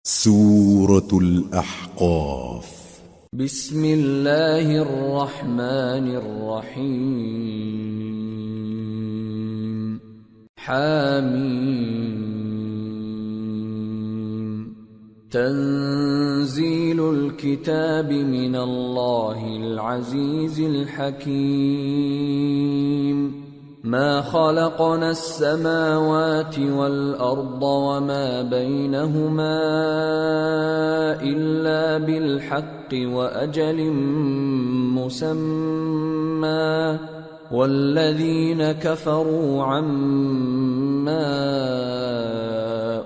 سورة الأحقاف. بسم الله الرحمن الرحيم. حاميم. تنزيل الكتاب من الله العزيز الحكيم. ما خلقنا السماوات والأرض وما بينهما إلا بالحق وأجل مسمى والذين كفروا عما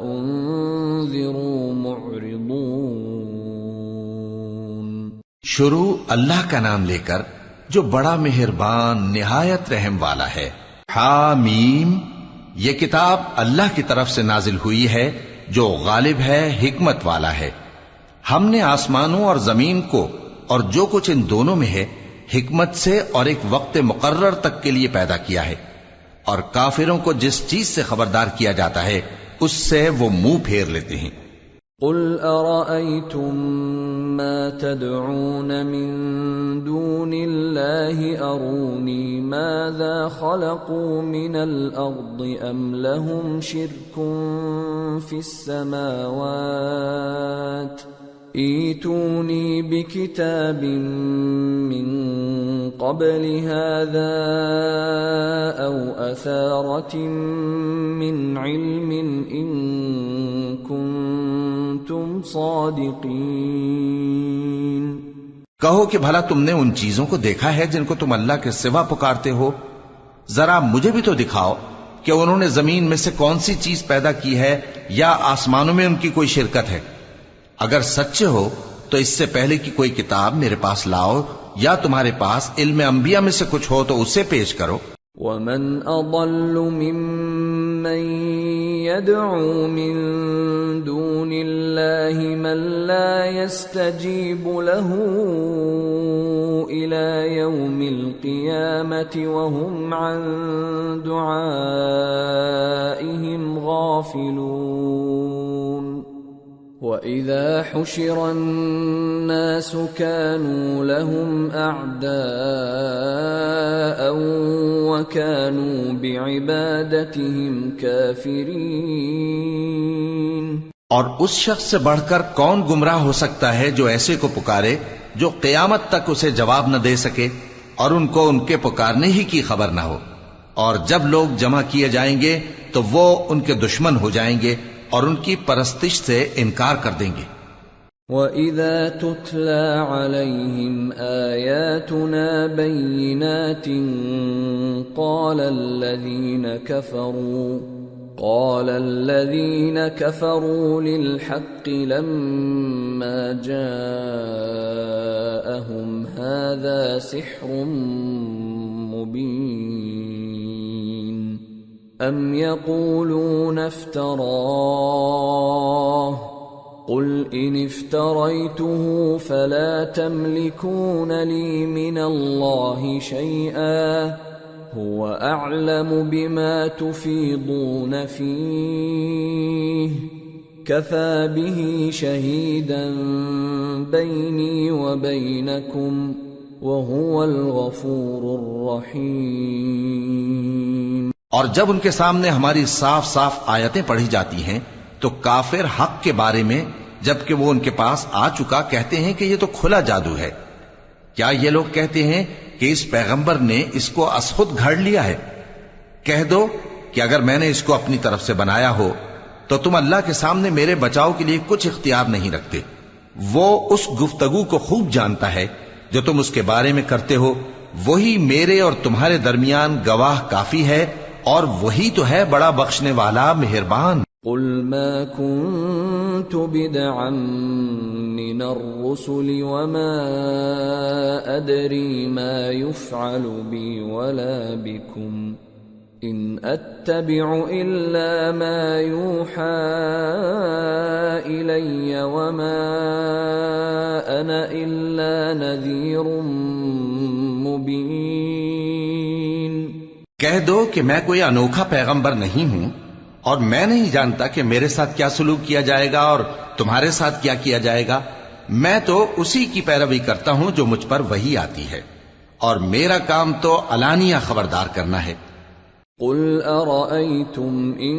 أنذروا معرضون. شروع اللہ کا نام لے کر جو بڑا مہربان نہایت رحم والا ہے. حامیم، یہ کتاب اللہ کی طرف سے نازل ہوئی ہے جو غالب ہے، حکمت والا ہے. ہم نے آسمانوں اور زمین کو اور جو کچھ ان دونوں میں ہے حکمت سے اور ایک وقت مقرر تک کے لیے پیدا کیا ہے، اور کافروں کو جس چیز سے خبردار کیا جاتا ہے اس سے وہ منہ پھیر لیتے ہیں. قل أرأيتم ما تدعون من دون الله أروني ماذا خلقوا من الأرض أم لهم شرك في السماوات ائتوني بكتاب من قبل هذا أو أثارة من علم إن كنتم صادقين. کہو کہ بھلا تم نے ان چیزوں کو دیکھا ہے جن کو تم اللہ کے سوا پکارتے ہو؟ ذرا مجھے بھی تو دکھاؤ کہ انہوں نے زمین میں سے کون سی چیز پیدا کی ہے یا آسمانوں میں ان کی کوئی شرکت ہے. اگر سچے ہو تو اس سے پہلے کی کوئی کتاب میرے پاس لاؤ، یا تمہارے پاس علم انبیاء میں سے کچھ ہو تو اسے پیش کرو. ومن اضل ممن يدعو من دون الله من لا يستجيب له الى يوم القيامة وهم عن دعائهم غافلون. وَإِذَا حُشِرَ النَّاسُ كَانُوا لَهُمْ أَعْدَاءً وَكَانُوا بِعِبَادَتِهِمْ كَافِرِينَ. اور اس شخص سے بڑھ کر کون گمراہ ہو سکتا ہے جو ایسے کو پکارے جو قیامت تک اسے جواب نہ دے سکے اور ان کو ان کے پکارنے ہی کی خبر نہ ہو. اور جب لوگ جمع کیے جائیں گے تو وہ ان کے دشمن ہو جائیں گے اور ان کی پرستش سے انکار کر دیں گے. وَإِذَا تُتْلَى عَلَيْهِمْ آيَاتُنَا بَيِّنَاتٍ قَالَ الَّذِينَ كَفَرُوا لِلْحَقِّ لَمَّا جَاءَهُمْ هَذَا سِحْرٌ مُبِينٌ. أَمْ يَقُولُونَ افْتَرَاهُ قُلْ إِنِ افْتَرَيْتُهُ فَلَا تَمْلِكُونَ لِي مِنَ اللَّهِ شَيْئًا هُوَ أَعْلَمُ بِمَا تُفِيضُونَ فِيهِ كَفَى بِهِ شَهِيدًا بَيْنِي وَبَيْنَكُمْ وَهُوَ الْغَفُورُ الرَّحِيمُ. اور جب ان کے سامنے ہماری صاف صاف آیتیں پڑھی جاتی ہیں تو کافر حق کے بارے میں جبکہ وہ ان کے پاس آ چکا کہتے ہیں کہ یہ تو کھلا جادو ہے. کیا یہ لوگ کہتے ہیں کہ اس پیغمبر نے اس کو از خود گھڑ لیا ہے؟ کہہ دو کہ اگر میں نے اس کو اپنی طرف سے بنایا ہو تو تم اللہ کے سامنے میرے بچاؤ کے لیے کچھ اختیار نہیں رکھتے. وہ اس گفتگو کو خوب جانتا ہے جو تم اس کے بارے میں کرتے ہو، وہی میرے اور تمہارے درمیان گواہ کافی ہے، اور وہی تو ہے بڑا بخشنے والا مہربان. قل ما كنت بدعا من الرسل وما أدري ما يفعل بي ولا بكم إن أتبع إلا ما يوحى إلي وما أنا إلا نذير مبين. کہہ دو کہ میں کوئی انوکھا پیغمبر نہیں ہوں اور میں نہیں جانتا کہ میرے ساتھ کیا سلوک کیا جائے گا اور تمہارے ساتھ کیا کیا جائے گا. میں تو اسی کی پیروی کرتا ہوں جو مجھ پر وحی آتی ہے، اور میرا کام تو علانیہ خبردار کرنا ہے. قل أرأيتم إن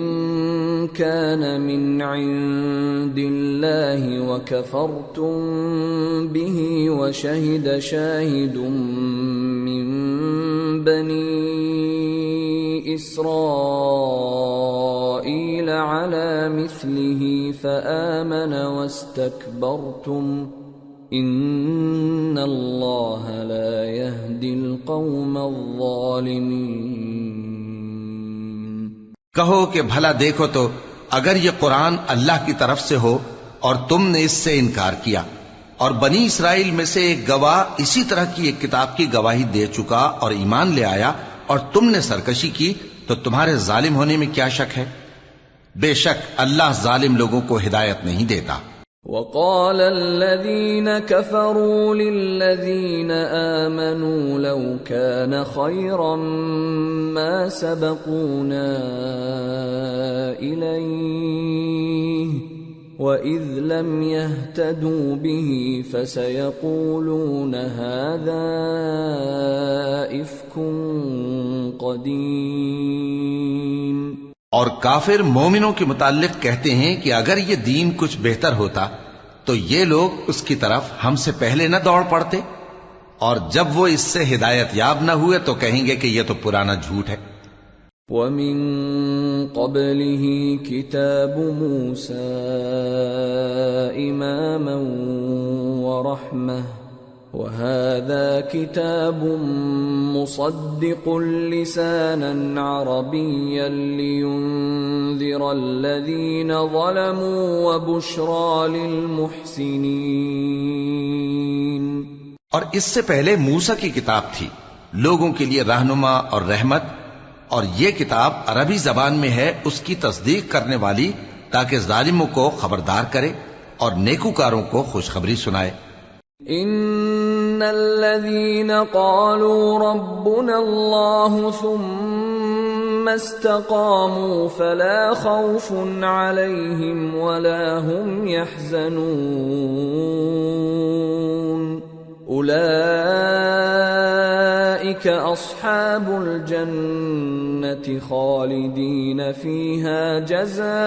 كان من عند الله وكفرتم به وشهد شاهد من بني إسرائيل على مثله فآمن واستكبرتم إن الله لا يهدي القوم الظالمين. کہو کہ بھلا دیکھو تو اگر یہ قرآن اللہ کی طرف سے ہو اور تم نے اس سے انکار کیا، اور بنی اسرائیل میں سے ایک گواہ اسی طرح کی ایک کتاب کی گواہی دے چکا اور ایمان لے آیا، اور تم نے سرکشی کی، تو تمہارے ظالم ہونے میں کیا شک ہے؟ بے شک اللہ ظالم لوگوں کو ہدایت نہیں دیتا. وقال الذين كفروا للذين آمنوا لو كان خيرا ما سبقونا إليه وإذ لم يهتدوا به فسيقولون هذا إفك قديم. اور کافر مومنوں کے متعلق کہتے ہیں کہ اگر یہ دین کچھ بہتر ہوتا تو یہ لوگ اس کی طرف ہم سے پہلے نہ دوڑ پڑتے، اور جب وہ اس سے ہدایت یاب نہ ہوئے تو کہیں گے کہ یہ تو پرانا جھوٹ ہے. وَمِن قَبْلِهِ كِتَابُ مُوسَىٰ إِمَامًا وَرَحْمَةً وَهَذَا كِتَابٌ مُصَدِّقٌ لِسَانًا عَرَبِيًّا لِيُنذِرَ الَّذِينَ ظَلَمُوا وَبُشْرَىٰ لِلْمُحْسِنِينَ. اور اس سے پہلے موسیٰ کی کتاب تھی، لوگوں کے لیے رہنما اور رحمت، اور یہ کتاب عربی زبان میں ہے اس کی تصدیق کرنے والی، تاکہ ظالموں کو خبردار کرے اور نیکوکاروں کو خوشخبری سنائے. ان الذين قالوا ربنا الله ثم استقاموا فلا خوف عليهم ولا هم يحزنون اولئك اصحاب الجنة خالدين فيها جزاء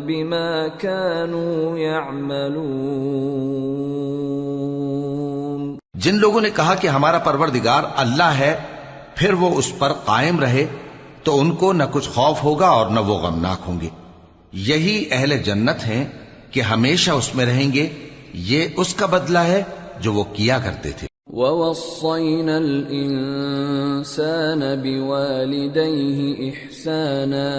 بما كانوا يعملون. جن لوگوں نے کہا کہ ہمارا پروردگار اللہ ہے، پھر وہ اس پر قائم رہے تو ان کو نہ کچھ خوف ہوگا اور نہ وہ غمناک ہوں گے. یہی اہل جنت ہیں کہ ہمیشہ اس میں رہیں گے، یہ اس کا بدلہ ہے جو وہ کیا کرتے تھے. وَوَصَّيْنَا الْإِنسَانَ بِوَالِدَيْهِ إِحْسَانًا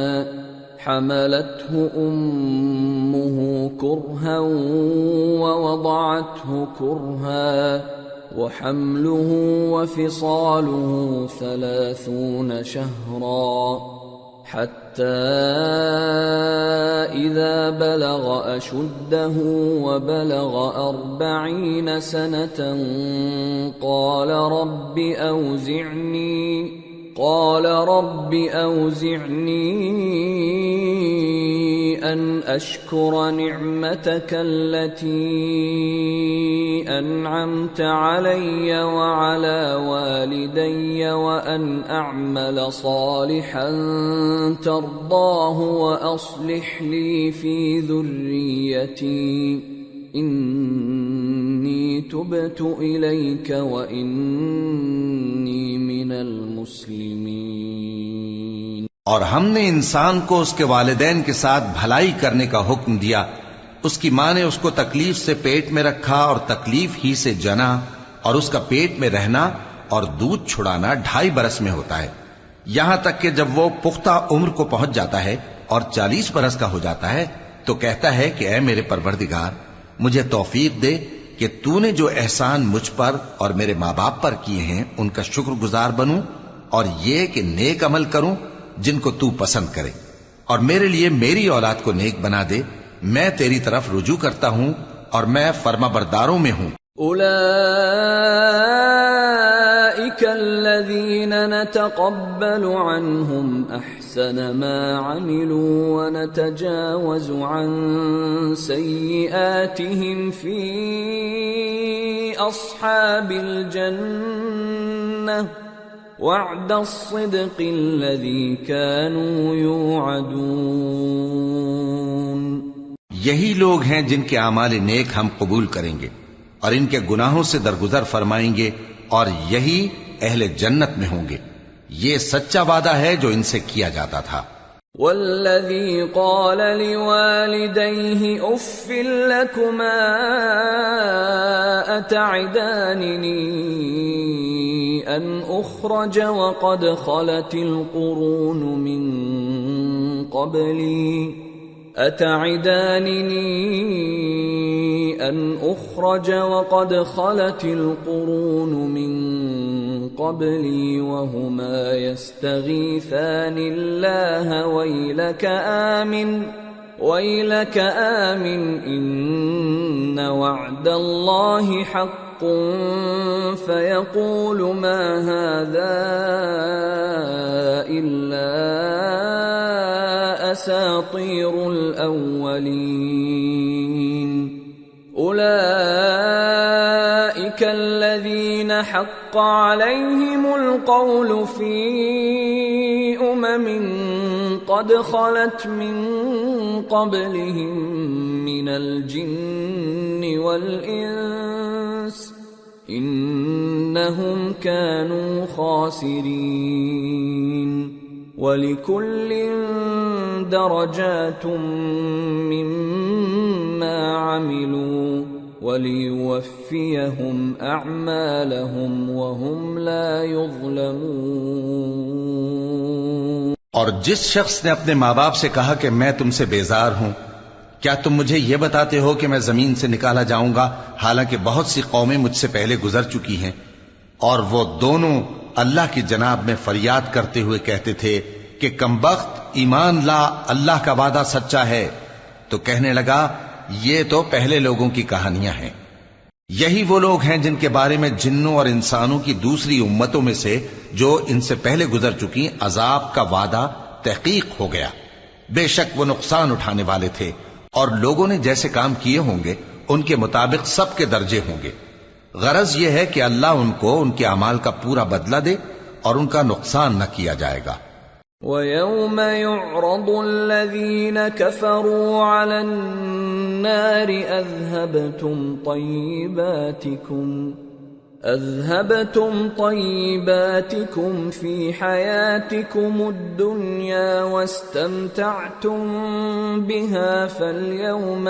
حَمَلَتْهُ أُمُّهُ كُرْهًا وَوَضَعَتْهُ كُرْهًا وَحَمْلُهُ وَفِصَالُهُ 30 شهرا حتى إذا بلغ أشده وبلغ 40 سنة قال رب أوزعني أن أشكر نعمتك التي أنعمت علي وعلى والدي وأن أعمل صالحا ترضاه وأصلح لي في ذريتي إني تبت إليك وإني من المسلمين. اور ہم نے انسان کو اس کے والدین کے ساتھ بھلائی کرنے کا حکم دیا. اس کی ماں نے اس کو تکلیف سے پیٹ میں رکھا اور تکلیف ہی سے جنا، اور اس کا پیٹ میں رہنا اور دودھ چھڑانا 2.5 برس میں ہوتا ہے، یہاں تک کہ جب وہ پختہ عمر کو پہنچ جاتا ہے اور 40 برس کا ہو جاتا ہے تو کہتا ہے کہ اے میرے پروردگار، مجھے توفیق دے کہ تو نے جو احسان مجھ پر اور میرے ماں باپ پر کیے ہیں ان کا شکر گزار بنوں، اور یہ کہ نیک عمل کروں جن کو تو پسند کرے، اور میرے لیے میری اولاد کو نیک بنا دے. میں تیری طرف رجوع کرتا ہوں اور میں فرما برداروں میں ہوں. أولئك الذين نتقبل عنهم أحسن ما عملوا ونتجاوز عن سيئاتهم في أصحاب الجنة وعد الصدق الذي كانوا يوعدون۔ یہی لوگ ہیں جن کے اعمال نیک ہم قبول کریں گے اور ان کے گناہوں سے درگزر فرمائیں گے، اور یہی اہل جنت میں ہوں گے۔ یہ سچا وعدہ ہے جو ان سے کیا جاتا تھا۔ والذي قال لوالديه اف لكما اتعدانني ان اخرج وقد خلت القرون من قبلي أتعدانني أن أخرج وقد خلت القرون من قبلي وهما يستغيثان الله ويلك آمن إن وعد الله حق فيقول ما هذا إلا أساطير الأولين أولئك الذين حق عليهم القول في قد خلت من قبلهم من الجن والإنس إنهم كانوا خاسرين وَلِكُلٍّ دَرَجَاتٌ مِّمَّا عَمِلُوا وَلِيُوَفِّيَهُمْ أَعْمَالَهُمْ وَهُمْ لَا يُظْلَمُونَ۔ اور جس شخص نے اپنے ماں باپ سے کہا کہ میں تم سے بیزار ہوں، کیا تم مجھے یہ بتاتے ہو کہ میں زمین سے نکالا جاؤں گا، حالانکہ بہت سی قومیں مجھ سے پہلے گزر چکی ہیں؟ اور وہ دونوں اللہ کی جناب میں فریاد کرتے ہوئے کہتے تھے کہ کمبخت، ایمان لا، اللہ کا وعدہ سچا ہے۔ تو کہنے لگا یہ تو پہلے لوگوں کی کہانیاں ہیں۔ یہی وہ لوگ ہیں جن کے بارے میں جنوں اور انسانوں کی دوسری امتوں میں سے جو ان سے پہلے گزر چکی عذاب کا وعدہ تحقیق ہو گیا۔ بے شک وہ نقصان اٹھانے والے تھے، اور لوگوں نے جیسے کام کیے ہوں گے ان کے مطابق سب کے درجے ہوں گے۔ غرض یہ ہے کہ اللہ ان کو ان کے اعمال کا پورا بدلہ دے اور ان کا نقصان نہ کیا جائے گا۔ وَيَوْمَ يُعْرَضُ الَّذِينَ كَفَرُوا عَلَى النَّارِ أَذْهَبْتُمْ طَيِّبَاتِكُمْ فِي حَيَاتِكُمُ الدُّنْيَا وَاسْتَمْتَعْتُمْ بِهَا فَالْيَوْمَ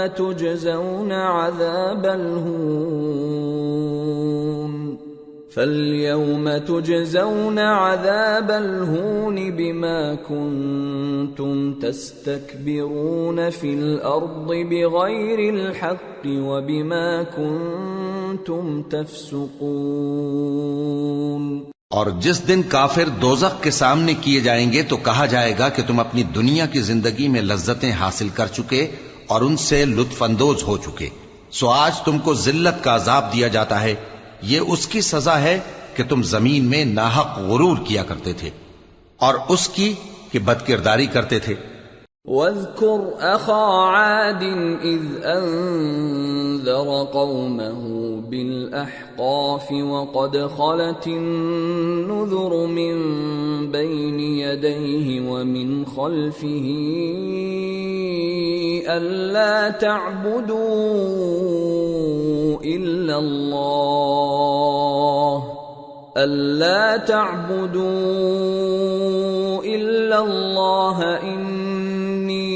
تُجْزَوْنَ عَذَابَ الْهُونِ بِمَا كُنتُمْ تَسْتَكْبِرُونَ فِي الْأَرْضِ بِغَيْرِ الْحَقِّ وَبِمَا كُنتُمْ تَفْسُقُونَ۔ اور جس دن کافر دوزخ کے سامنے کیے جائیں گے تو کہا جائے گا کہ تم اپنی دنیا کی زندگی میں لذتیں حاصل کر چکے اور ان سے لطف اندوز ہو چکے، سو آج تم کو ذلت کا عذاب دیا جاتا ہے۔ یہ اس کی سزا ہے کہ تم زمین میں ناحق غرور کیا کرتے تھے اور اس کی کہ بدکرداری کرتے تھے۔ وَاذْكُرْ أَخَا عَادٍ إِذْ أَنذَرَ قَوْمَهُ بِالْأَحْقَافِ وَقَدْ خَلَتِ النُّذُرُ مِنْ بَيْنِ يَدَيْهِ وَمِنْ خَلْفِهِ أَلَّا تَعْبُدُوا إِلَّا اللَّهَ إِنِّي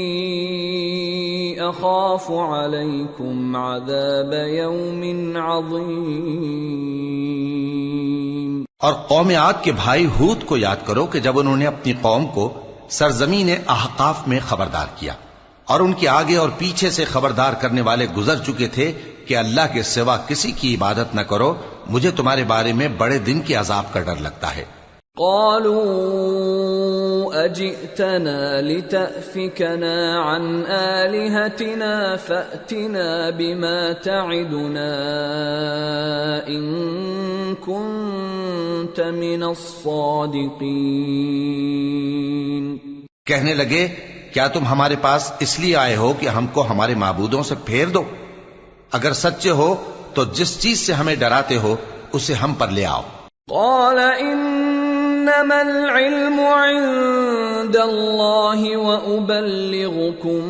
أَخَافُ عَلَيْكُمْ عَذَابَ يَوْمٍ عَظِيمٍ۔ اور قوم عاد کے بھائی ہود کو یاد کرو کہ جب انہوں نے اپنی قوم کو سرزمین احقاف میں خبردار کیا اور ان کے آگے اور پیچھے سے خبردار کرنے والے گزر چکے تھے کہ اللہ کے سوا کسی کی عبادت نہ کرو، مجھے تمہارے بارے میں بڑے دن کے عذاب کا ڈر لگتا ہے۔ قالوا أجئتنا لتأفكنا عن آلهتنا فأتنا بما تعدنا إن كنت من الصادقين۔ کہنے لگے کیا تم ہمارے پاس اس لیے آئے ہو کہ ہم کو ہمارے معبودوں سے پھیر دو؟ اگر سچے ہو تو جس چیز سے ہمیں ڈراتے ہو اسے ہم پر لے آؤ۔ قال انما العلم عند الله وابلغكم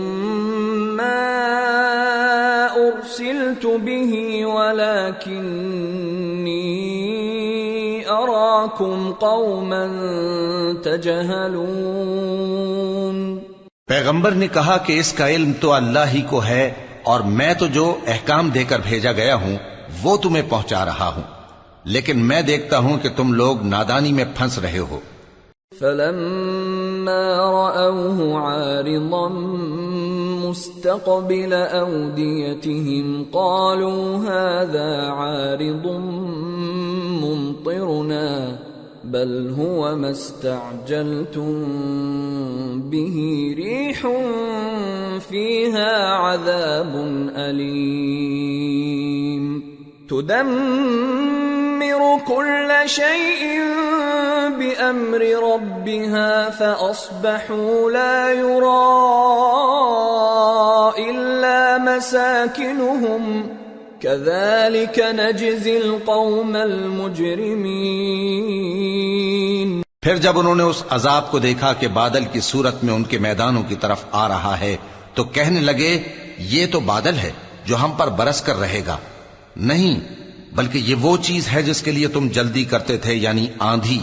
ما ارسلت به ولكني اراكم قوما تجهلون۔ پیغمبر نے کہا کہ اس کا علم تو اللہ ہی کو ہے اور میں تو جو احکام دے کر بھیجا گیا ہوں وہ تمہیں پہنچا رہا ہوں، لیکن میں دیکھتا ہوں کہ تم لوگ نادانی میں پھنس رہے ہو۔ فلما رأوه عارضا مستقبل أوديتهم قالوا هذا عارض ممطرنا بل هو ما استعجلتم به ريح فيها عذاب أليم تدمر كل شيء بأمر ربها فأصبحوا لا يرى إلا مساكنهم كذلك نجزي القوم المجرمين۔ پھر جب انہوں نے اس عذاب کو دیکھا کہ بادل کی صورت میں ان کے میدانوں کی طرف آ رہا ہے تو کہنے لگے یہ تو بادل ہے جو ہم پر برس کر رہے گا، نہیں بلکہ یہ وہ چیز ہے جس کے لیے تم جلدی کرتے تھے، یعنی آندھی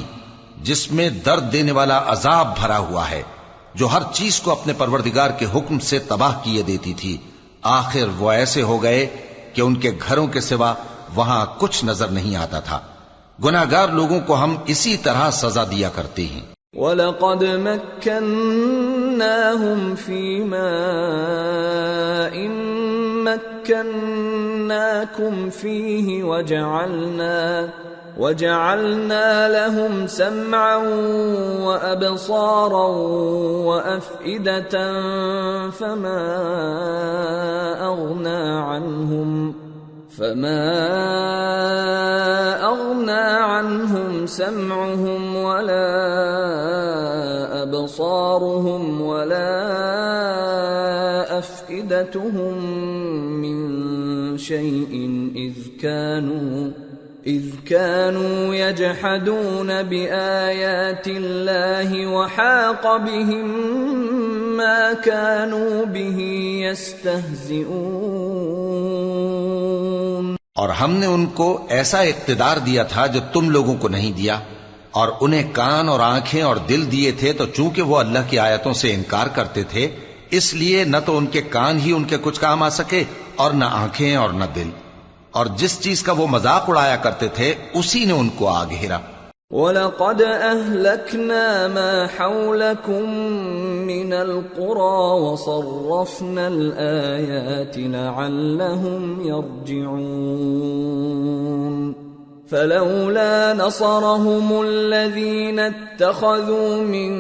جس میں درد دینے والا عذاب بھرا ہوا ہے، جو ہر چیز کو اپنے پروردگار کے حکم سے تباہ کیے دیتی تھی۔ آخر وہ ایسے ہو گئے کہ ان کے گھروں کے سوا وہاں کچھ نظر نہیں آتا تھا۔ گناہگار لوگوں کو ہم اسی طرح سزا دیا کرتے ہیں۔ وَلَقَدْ مَكَّنَّاهُمْ فِي مَاءٍ مَكَّنَّاكُمْ فِيهِ وَجَعَلْنَا لَهُمْ سَمْعًا وَأَبْصَارًا وَأَفْئِدَةً فَمَا أَغْنَى عَنْهُمْ سَمْعُهُمْ وَلَا أَبْصَارُهُمْ وَلَا أَفْئِدَتُهُمْ مِنْ شَيْءٍ إِذْ كَانُوا يَجْحَدُونَ بِآيَاتِ اللَّهِ وَحَاقَ بِهِمْ مَا كَانُوا بِهِ يَسْتَهْزِئُونَ۔ اور ہم نے ان کو ایسا اقتدار دیا تھا جو تم لوگوں کو نہیں دیا، اور انہیں کان اور آنکھیں اور دل دیے تھے، تو چونکہ وہ اللہ کی آیتوں سے انکار کرتے تھے اس لیے نہ تو ان کے کان ہی ان کے کچھ کام آ سکے اور نہ آنکھیں اور نہ دل، اور جس چیز کا وہ مذاق اڑایا کرتے تھے اسی نے ان کو آ گھیرا۔ وَلَقَدْ أَهْلَكْنَا مَا حَوْلَكُمْ مِنَ الْقُرَى وَصَرَّفْنَا الْآيَاتِ لَعَلَّهُمْ يَرْجِعُونَ فَلَوْلَا نَصَرَهُمُ الَّذِينَ اتَّخَذُوا مِن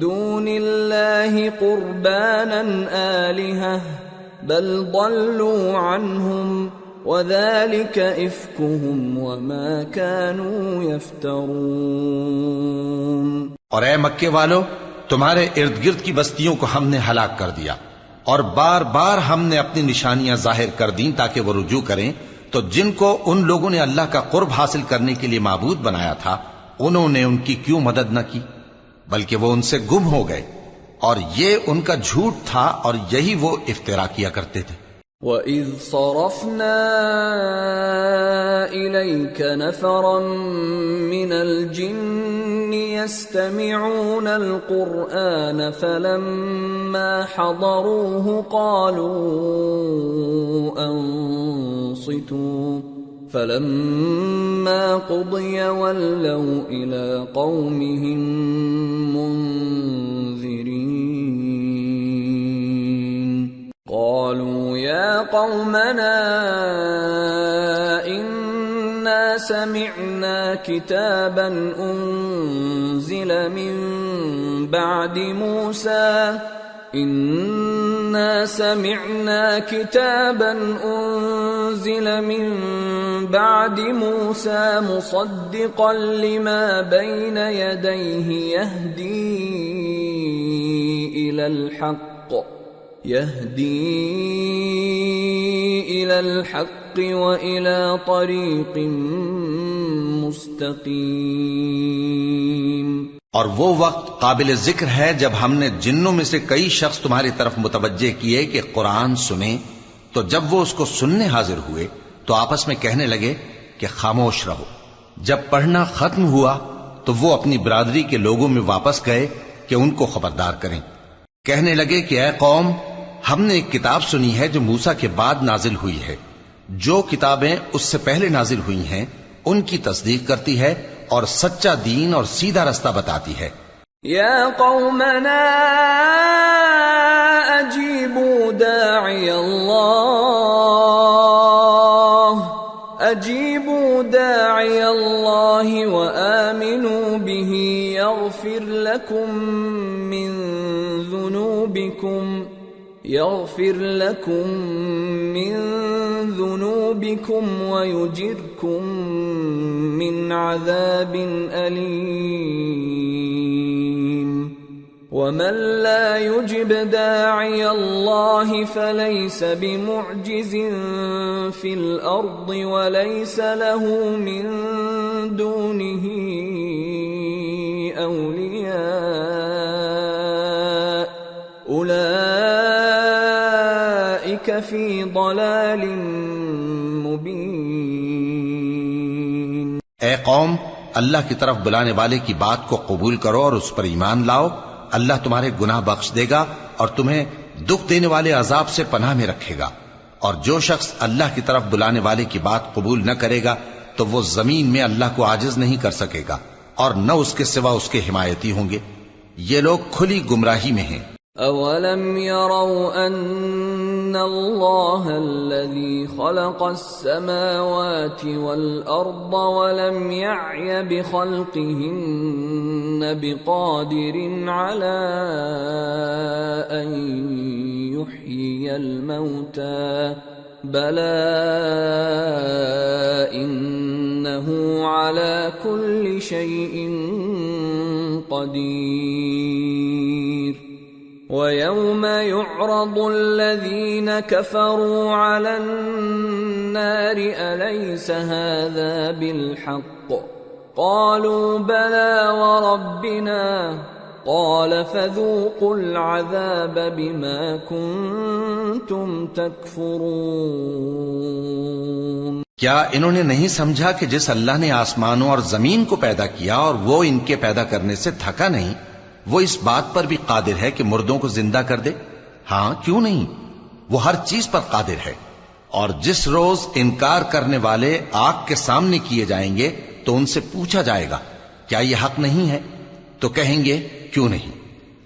دُونِ اللَّهِ قُرْبَانًا آلِهَةً بَلْ ضَلُّوا عَنْهُمْ وَذَلِكَ إِفْكُهُمْ وَمَا كَانُوا يَفْتَرُونَ۔ اور اے مکے والو، تمہارے ارد گرد کی بستیوں کو ہم نے ہلاک کر دیا، اور بار بار ہم نے اپنی نشانیاں ظاہر کر دیں تاکہ وہ رجوع کریں، تو جن کو ان لوگوں نے اللہ کا قرب حاصل کرنے کے لیے معبود بنایا تھا انہوں نے ان کی کیوں مدد نہ کی، بلکہ وہ ان سے گم ہو گئے، اور یہ ان کا جھوٹ تھا اور یہی وہ افترا کیا کرتے تھے۔ وَإِذْ صَرَفْنَا إِلَيْكَ نَفَرًا مِّنَ الْجِنِّ يَسْتَمِعُونَ الْقُرْآنَ فَلَمَّا حَضَرُوهُ قَالُوا أَنصِتُوا فَلَمَّا قُضِيَ وَلَّوْا إِلَى قَوْمِهِمْ مُنذِرِينَ قالوا يا قومنا إنا سمعنا كتابا أنزل من بعد موسى إنا سمعنا كتابا أنزل من بعد موسى مصدقا لما بين يديه يهدي إلى الحق وإلى طريق مستقيم. اور وہ وقت قابل ذکر ہے جب ہم نے جنوں میں سے کئی شخص تمہاری طرف متوجہ کیے کہ قرآن سنیں، تو جب وہ اس کو سننے حاضر ہوئے تو آپس میں کہنے لگے کہ خاموش رہو. جب پڑھنا ختم ہوا تو وہ اپنی برادری کے لوگوں میں واپس گئے کہ ان کو خبردار کریں. کہنے لگے کہ اے قوم، ہم نے ایک کتاب سنی ہے جو موسیٰ کے بعد نازل ہوئی ہے. جو کتابیں اس سے پہلے نازل ہوئی ہیں ان کی تصدیق کرتی ہے اور سچا دین اور سیدھا رستہ بتاتی ہے. یا قومنا اجیبوا داعی اللہ وآمنوا به يغفر لكم من ذنوبكم ويجركم من عذاب أليم. ومن لا يجب داعي الله فليس بمعجز في الأرض وليس له من دونه أولياء أولئك في ضلال مبين. اے قوم، اللہ کی طرف بلانے والے کی بات کو قبول کرو اور اس پر ایمان لاؤ. اللہ تمہارے گناہ بخش دے گا اور تمہیں دکھ دینے والے عذاب سے پناہ میں رکھے گا. اور جو شخص اللہ کی طرف بلانے والے کی بات قبول نہ کرے گا تو وہ زمین میں اللہ کو عاجز نہیں کر سکے گا اور نہ اس کے سوا اس کے حمایتی ہوں گے. یہ لوگ کھلی گمراہی میں ہیں. اولم يروا ان اللہ الذي خلق السماوات والارض ولم يعي بخلقهن بقادر على ان يحيي الموتى بلى انه على كل شيء قدير. وَيَوْمَ يُعْرَضُ الَّذِينَ كَفَرُوا عَلَى النَّارِ أَلَيْسَ هَذَا بِالْحَقِّ قَالُوا بَلَى وَرَبِّنَا قَالَ فَذُوقُوا الْعَذَابَ بِمَا كُنتُمْ تَكْفُرُونَ. کیا انہوں نے نہیں سمجھا کہ جس اللہ نے آسمانوں اور زمین کو پیدا کیا اور وہ ان کے پیدا کرنے سے تھکا نہیں، وہ اس بات پر بھی قادر ہے کہ مردوں کو زندہ کر دے؟ ہاں، کیوں نہیں، وہ ہر چیز پر قادر ہے. اور جس روز انکار کرنے والے آگ کے سامنے کیے جائیں گے تو ان سے پوچھا جائے گا کیا یہ حق نہیں ہے؟ تو کہیں گے کیوں نہیں،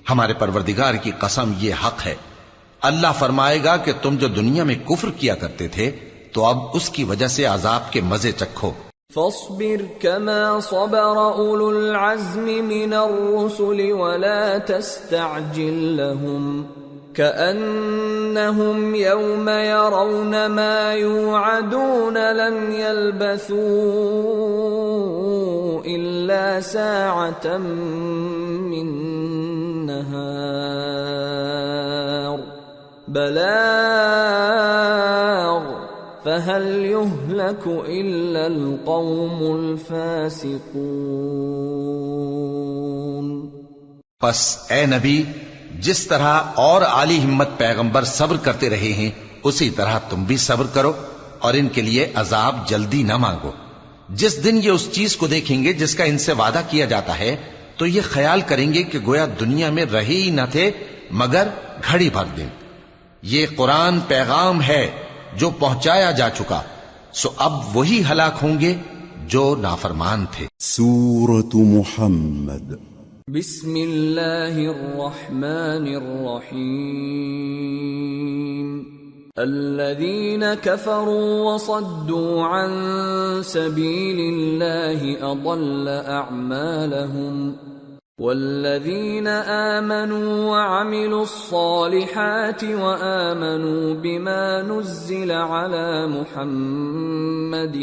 ہمارے پروردگار کی قسم یہ حق ہے. اللہ فرمائے گا کہ تم جو دنیا میں کفر کیا کرتے تھے تو اب اس کی وجہ سے عذاب کے مزے چکھو. فاصبر كما صبر أولو العزم من الرسل ولا تستعجل لهم كأنهم يوم يرون ما يوعدون لم يلبثوا إلا ساعة من نهار بلاغ فَهَلْ يُهْلَكُ إِلَّا الْقَوْمُ الْفَاسِقُونَ. پس اے نبی، جس طرح اور عالی ہمت پیغمبر صبر کرتے رہے ہیں اسی طرح تم بھی صبر کرو اور ان کے لیے عذاب جلدی نہ مانگو. جس دن یہ اس چیز کو دیکھیں گے جس کا ان سے وعدہ کیا جاتا ہے تو یہ خیال کریں گے کہ گویا دنیا میں رہے ہی نہ تھے مگر گھڑی بھر دن. یہ قرآن پیغام ہے جو پہنچایا جا چکا، سو اب وہی ہلاک ہوں گے جو نافرمان تھے. سورة محمد. بسم اللہ الرحمن الرحیم. الذين كفروا وصدوا عن سبيل الله أضل أعمالهم والذين آمنوا وعملوا الصالحات وآمنوا بما نزل على محمد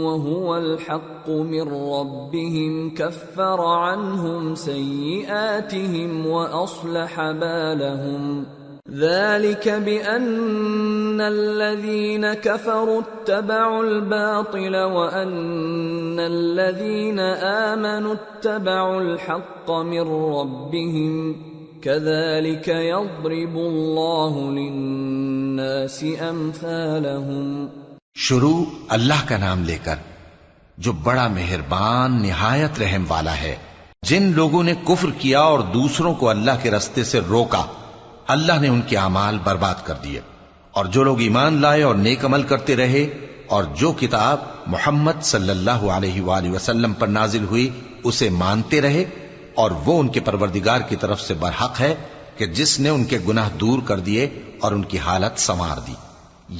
وهو الحق من ربهم كفر عنهم سيئاتهم وأصلح بالهم ذلك بأن الذين كفروا اتبعوا الباطل وأن الذين آمنوا اتبعوا الحق من ربهم كذلك يضرب الله للناس أمثالهم. شروع اللہ کا نام لے کر جو بڑا مہربان نہایت رحم والا ہے. جن لوگوں نے کفر کیا اور دوسروں کو اللہ کے رستے سے روکا اللہ نے ان کے اعمال برباد کر دیے، اور جو لوگ ایمان لائے اور نیک عمل کرتے رہے اور جو کتاب محمد صلی اللہ علیہ وآلہ وسلم پر نازل ہوئی اسے مانتے رہے، اور وہ ان کے پروردگار کی طرف سے برحق ہے کہ جس نے ان کے گناہ دور کر دیے اور ان کی حالت سنوار دی.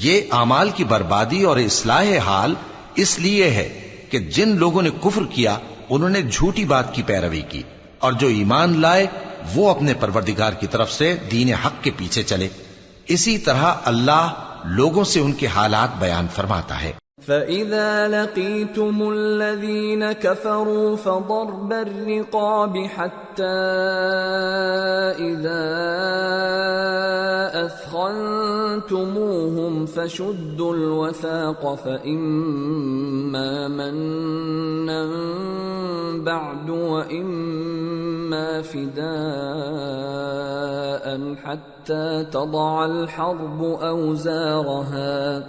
یہ اعمال کی بربادی اور اصلاح حال اس لیے ہے کہ جن لوگوں نے کفر کیا انہوں نے جھوٹی بات کی پیروی کی، اور جو ایمان لائے وہ اپنے پروردگار کی طرف سے دین حق کے پیچھے چلے. اسی طرح اللہ لوگوں سے ان کے حالات بیان فرماتا ہے. فَإِذَا لَقِيتُمُ الَّذِينَ كَفَرُوا فَضَرْبَ الرِّقَابِ حَتَّى إِذَا أَثْخَنْتُمُوهُمْ فَشُدُّوا الْوَثَاقَ فَإِمَّا مَنًّا بَعْدُ وَإِمَّا فِدَاءً حَتَّى تَضَعَ الْحَرْبُ أَوْزَارَهَا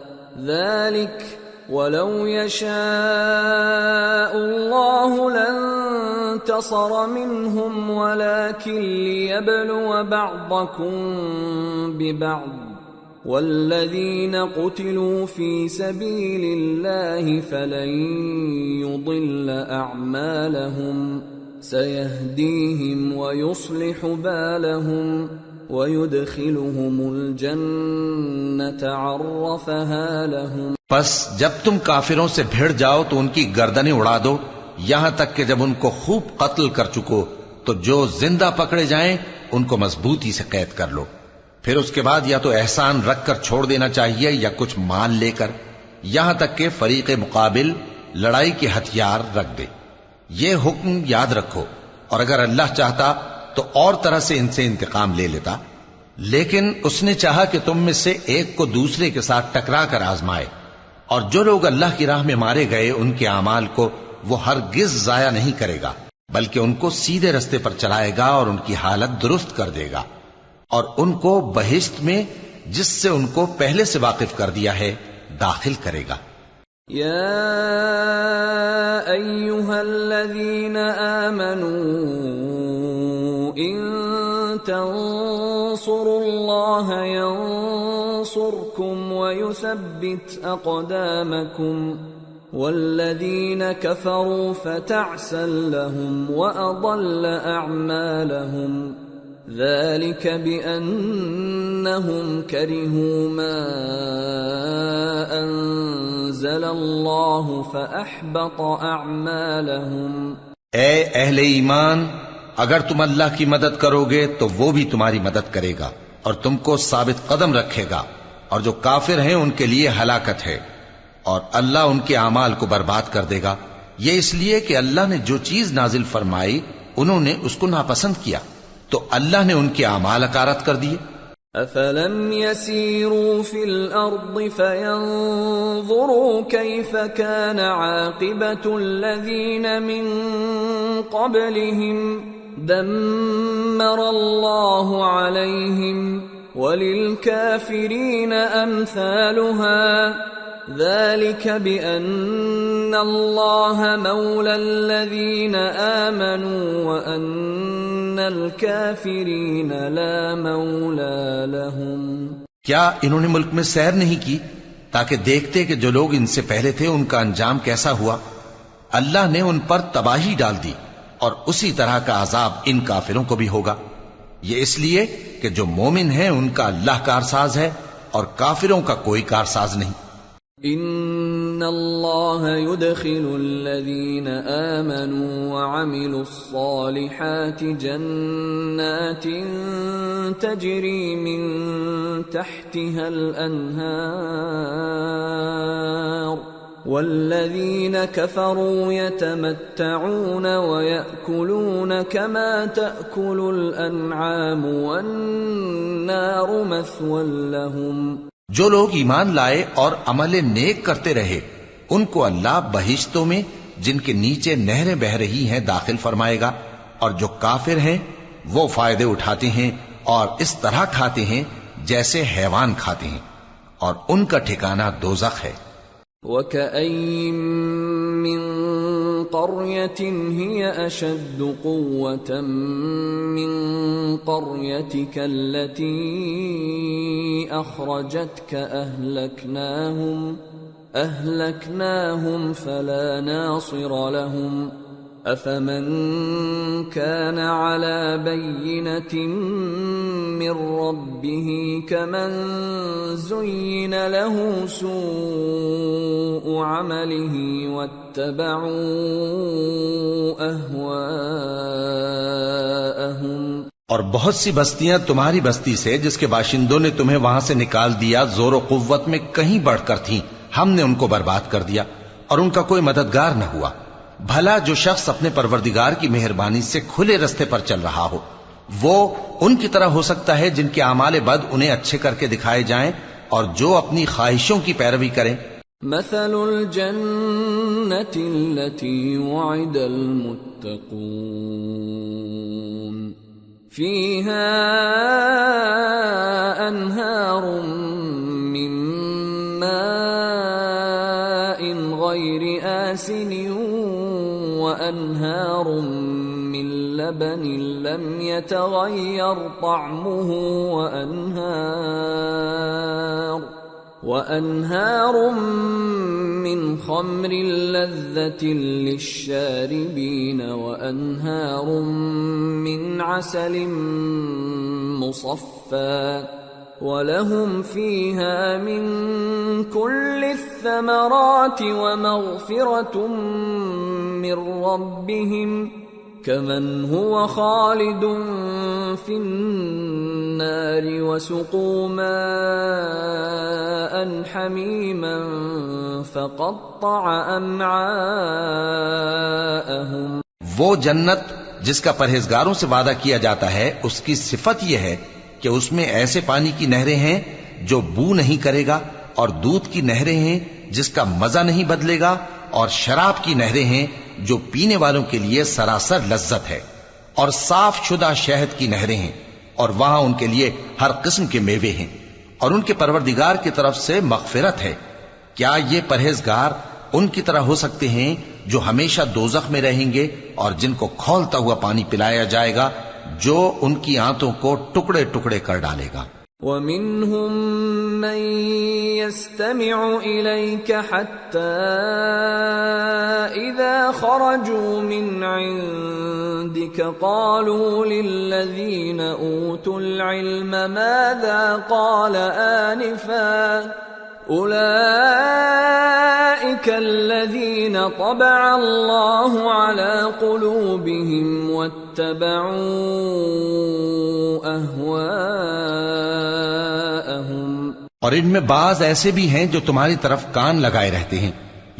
ذلك ولو يشاء الله لانتصر منهم ولكن ليبلو بعضكم ببعض والذين قتلوا في سبيل الله فلن يضل أعمالهم سيهديهم ويصلح بالهم وَيُدْخِلُهُمُ الْجَنَّةَ عَرَّفَهَا لَهُمْ. پس جب تم کافروں سے بھیڑ جاؤ تو ان کی گردنیں اڑا دو یہاں تک کہ جب ان کو خوب قتل کر چکو تو جو زندہ پکڑے جائیں ان کو مضبوطی سے قید کر لو. پھر اس کے بعد یا تو احسان رکھ کر چھوڑ دینا چاہیے یا کچھ مال لے کر، یہاں تک کہ فریق مقابل لڑائی کے ہتھیار رکھ دے. یہ حکم یاد رکھو، اور اگر اللہ چاہتا تو اور طرح سے ان سے انتقام لے لیتا، لیکن اس نے چاہا کہ تم میں سے ایک کو دوسرے کے ساتھ ٹکرا کر آزمائے. اور جو لوگ اللہ کی راہ میں مارے گئے ان کے اعمال کو وہ ہرگز ضائع نہیں کرے گا، بلکہ ان کو سیدھے رستے پر چلائے گا اور ان کی حالت درست کر دے گا، اور ان کو بہشت میں جس سے ان کو پہلے سے واقف کر دیا ہے داخل کرے گا. یا ایھا الذین آمنوا ان تنصروا اللہ ینصرکم ویثبت اقدامکم والذین کفروا فتعسا لهم واضل اعمالهم ذلك بأنهم كرهوا ما أنزل الله فأحبط أعمالهم. اے اہل ایمان، اگر تم اللہ کی مدد کرو گے تو وہ بھی تمہاری مدد کرے گا اور تم کو ثابت قدم رکھے گا، اور جو کافر ہیں ان کے لیے ہلاکت ہے، اور اللہ ان کے اعمال کو برباد کر دے گا. یہ اس لیے کہ اللہ نے جو چیز نازل فرمائی انہوں نے اس کو ناپسند کیا تو اللہ نے ان کے اعمال اکارت کر دیے. افلم يسيروا في الارض فينظروا كيف كان عاقبة الذين من قبلهم دمر الله عليهم وللكافرين امثالها ذلك بأن الله مولى الذين آمنوا وأن الكافرين لا مولى لهم. کیا انہوں نے ملک میں سیر نہیں کی تاکہ دیکھتے کہ جو لوگ ان سے پہلے تھے ان کا انجام کیسا ہوا؟ اللہ نے ان پر تباہی ڈال دی اور اسی طرح کا عذاب ان کافروں کو بھی ہوگا. یہ اس لیے کہ جو مومن ہیں ان کا اللہ کارساز ہے اور کافروں کا کوئی کارساز نہیں۔ ان اللہ يدخل الذین آمنوا وعملوا الصالحات جنات تجری من تحتها الانہار والذین کفروا یتمتعون ویأکلون کما تأکل الانعام والنار مثوی لهم۔ جو لوگ ایمان لائے اور عمل نیک کرتے رہے ان کو اللہ بہشتوں میں جن کے نیچے نہریں بہہ رہی ہیں داخل فرمائے گا، اور جو کافر ہیں وہ فائدے اٹھاتے ہیں اور اس طرح کھاتے ہیں جیسے حیوان کھاتے ہیں، اور ان کا ٹھکانہ دوزخ ہے۔ وَكَأَيٍّ مِّن قَرْيَةٍ هِيَ أَشَدُّ قُوَّةً مِّن قَرْيَتِكَ الَّتِي أَخْرَجَتْكَ أَهْلَكْنَاهُمْ فَلَا نَاصِرَ لَهُمْ أَفَمَن كَانَ عَلَى بَيِّنَةٍ مِّن رَّبِّهِ كَمَن زُيِّنَ لَهُ سُوءُ عَمَلِهِ وَاتَّبَعُوا أَهْوَاءَهُمْ۔ اور بہت سی بستیاں تمہاری بستی سے جس کے باشندوں نے تمہیں وہاں سے نکال دیا زور و قوت میں کہیں بڑھ کر تھیں، ہم نے ان کو برباد کر دیا اور ان کا کوئی مددگار نہ ہوا۔ بھلا جو شخص اپنے پروردگار کی مہربانی سے کھلے رستے پر چل رہا ہو وہ ان کی طرح ہو سکتا ہے جن کے اعمال بد انہیں اچھے کر کے دکھائے جائیں اور جو اپنی خواہشوں کی پیروی کریں۔ مثل الجنة التي وعد المتقون فيها أنهار من ماء غير آسن وأنهار من لبن لم يتغير طعمه وأنهار من خمر لذة للشاربين وأنهار من عسل مصفى ولهم فيها من كل الثمرات ومغفرة من ربهم كمن هو خالد في النار وسقوا ماء حميما فقطع أمعاءهم۔ وہ جنت جس کا پرہیزگاروں سے وعدہ کیا جاتا ہے اس کی صفت یہ ہے کہ اس میں ایسے پانی کی نہریں ہیں جو بو نہیں کرے گا، اور دودھ کی نہریں ہیں جس کا مزہ نہیں بدلے گا، اور شراب کی نہریں ہیں جو پینے والوں کے لیے سراسر لذت ہے، اور صاف شدہ شہد کی نہریں ہیں، اور وہاں ان کے لیے ہر قسم کے میوے ہیں، اور ان کے پروردگار کی طرف سے مغفرت ہے۔ کیا یہ پرہیزگار ان کی طرح ہو سکتے ہیں جو ہمیشہ دوزخ میں رہیں گے اور جن کو کھولتا ہوا پانی پلایا جائے گا جو ان کی آنتوں کو ٹکڑے ٹکڑے کر ڈالے گا۔ وَمِنْهُمْ مَنْ يَسْتَمِعُ إِلَيْكَ حَتَّى إِذَا خَرَجُوا مِنْ عِنْدِكَ قَالُوا لِلَّذِينَ أُوتُوا الْعِلْمَ مَاذَا قَالَ آنِفًا أُولَئِكَ الَّذِينَ طَبَعَ اللَّهُ عَلَى قُلُوبِهِمْ وَاتَّبَعُوا أَهْوَاءَهُمْ۔ اور ان میں بعض ایسے بھی ہیں جو تمہاری طرف کان لگائے رہتے ہیں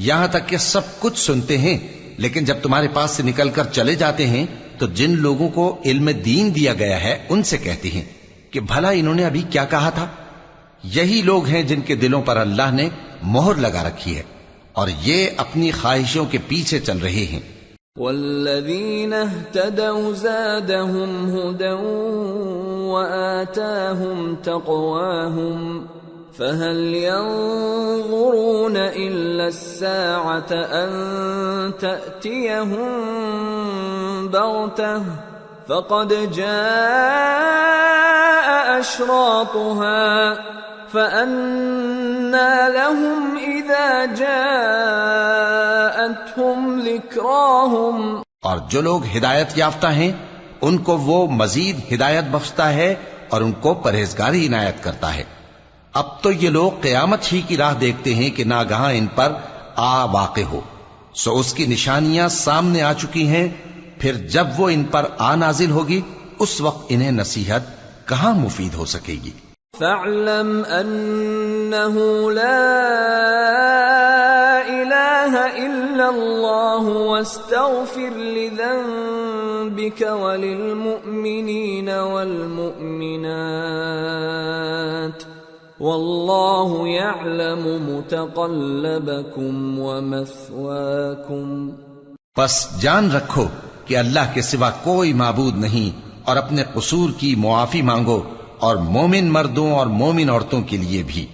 یہاں تک کہ سب کچھ سنتے ہیں، لیکن جب تمہارے پاس سے نکل کر چلے جاتے ہیں تو جن لوگوں کو علم دین دیا گیا ہے ان سے کہتے ہیں کہ بھلا انہوں نے ابھی کیا کہا تھا۔ یہی لوگ ہیں جن کے دلوں پر اللہ نے مہر لگا رکھی ہے اور یہ اپنی خواہشوں کے پیچھے چل رہے ہیں۔ والذین اہتدوا زادهم هدى وآتاهم تقواهم فهل ينظرون إلا الساعة أن تأتيهم بغتة فقد جاء أشراطها فأنى لهم إذا جاءتهم ذكراهم۔ اور جو لوگ ہدایت یافتہ ہیں ان کو وہ مزید ہدایت بخشتا ہے اور ان کو پرہیزگاری عنایت کرتا ہے۔ اب تو یہ لوگ قیامت ہی کی راہ دیکھتے ہیں کہ ناگہاں ان پر آ واقع ہو، سو اس کی نشانیاں سامنے آ چکی ہیں، پھر جب وہ ان پر آ نازل ہوگی اس وقت انہیں نصیحت کہاں مفید ہو سکے گی۔ فاعلم انه لا اله الا الله واستغفر لذنبك وللمؤمنين والمؤمنات والله يعلم متقلبكم ومثواكم۔ پس جان رکھو کہ اللہ کے سوا کوئی معبود نہیں، اور اپنے قصور کی معافی مانگو، اور مومن مردوں اور مومن عورتوں کے لیے بھی،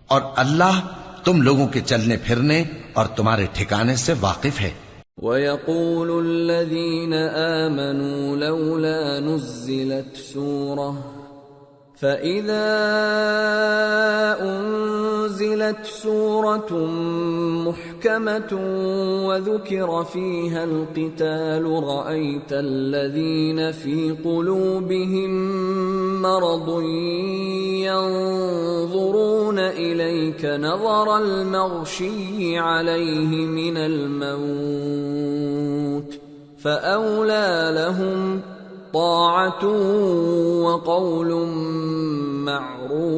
اور اللہ تم لوگوں کے چلنے پھرنے اور تمہارے ٹھکانے سے واقف ہے۔ وَيَقُولُ الَّذِينَ آمَنُوا لَوْلَا نُزِّلَتْ سُورَةٌ فَإِذَا أُنزِلَتْ سُورَةٌ مُحْكَمَةٌ وَذُكِرَ فِيهَا الْقِتَالُ رَأَيْتَ الَّذِينَ فِي قُلُوبِهِم مَّرَضٌ يَنظُرُونَ إِلَيْكَ نَظَرَ الْمَغْشِيِّ عَلَيْهِ مِنَ الْمَوْتِ فَأَوْلَىٰ لَهُمْ طاعة وقول معروف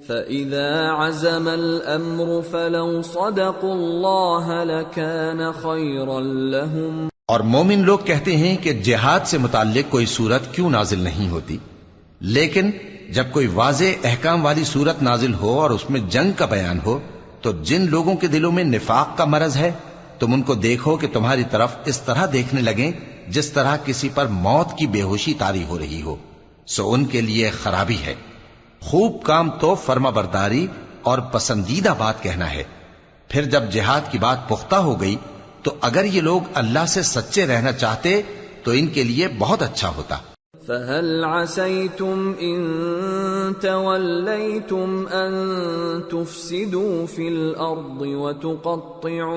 فإذا عزم الأمر فلو صدقوا الله لكان خيرا لهم۔ اور مومن لوگ کہتے ہیں کہ جہاد سے متعلق کوئی صورت کیوں نازل نہیں ہوتی، لیکن جب کوئی واضح احکام والی صورت نازل ہو اور اس میں جنگ کا بیان ہو تو جن لوگوں کے دلوں میں نفاق کا مرض ہے تم ان کو دیکھو کہ تمہاری طرف اس طرح دیکھنے لگیں جس طرح کسی پر موت کی بے ہوشی طاری ہو رہی ہو، سو ان کے لیے خرابی ہے۔ خوب کام تو فرما برداری اور پسندیدہ بات کہنا ہے، پھر جب جہاد کی بات پختہ ہو گئی تو اگر یہ لوگ اللہ سے سچے رہنا چاہتے تو ان کے لیے بہت اچھا ہوتا۔ فَهَلْ عَسَيْتُمْ إِن تَوَلَّيْتُمْ أَن تُفْسِدُوا فِي الْأَرْضِ وَتُقَطِّعُوا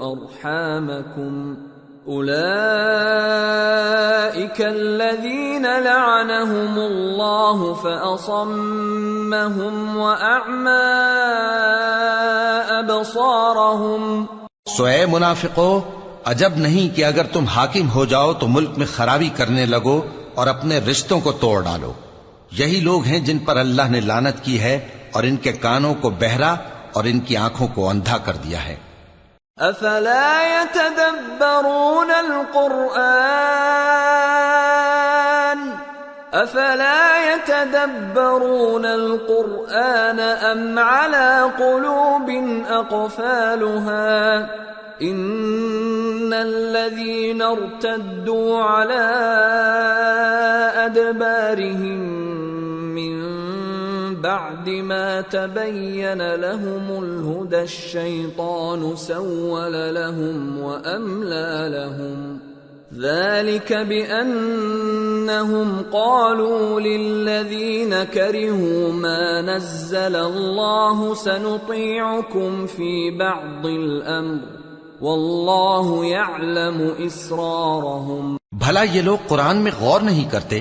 أَرْحَامَكُمْ أُولَئِكَ الَّذِينَ لَعَنَهُمُ اللَّهُ فَأَصَمَّهُمْ وَأَعْمَى أَبْصَارَهُمْ۔ سو اے منافقو، عجب نہیں کہ اگر تم حاکم ہو جاؤ تو ملک میں خرابی کرنے لگو اور اپنے رشتوں کو توڑ ڈالو۔ یہی لوگ ہیں جن پر اللہ نے لعنت کی ہے اور ان کے کانوں کو بہرا اور ان کی آنکھوں کو اندھا کر دیا ہے۔ افلا يتدبرون القرآن ام على قلوب اقفالها ان الذين ارتدوا على ادبارهم من بعد ما تبين لهم الهدى الشيطان سول لهم واملى لهم ذلك بأنهم قالوا للذين كرهوا ما نزل الله سنطيعكم في بعض الأمر والله يعلم إسرارهم۔ بھلا یہ لوگ قرآن میں غور نہیں کرتے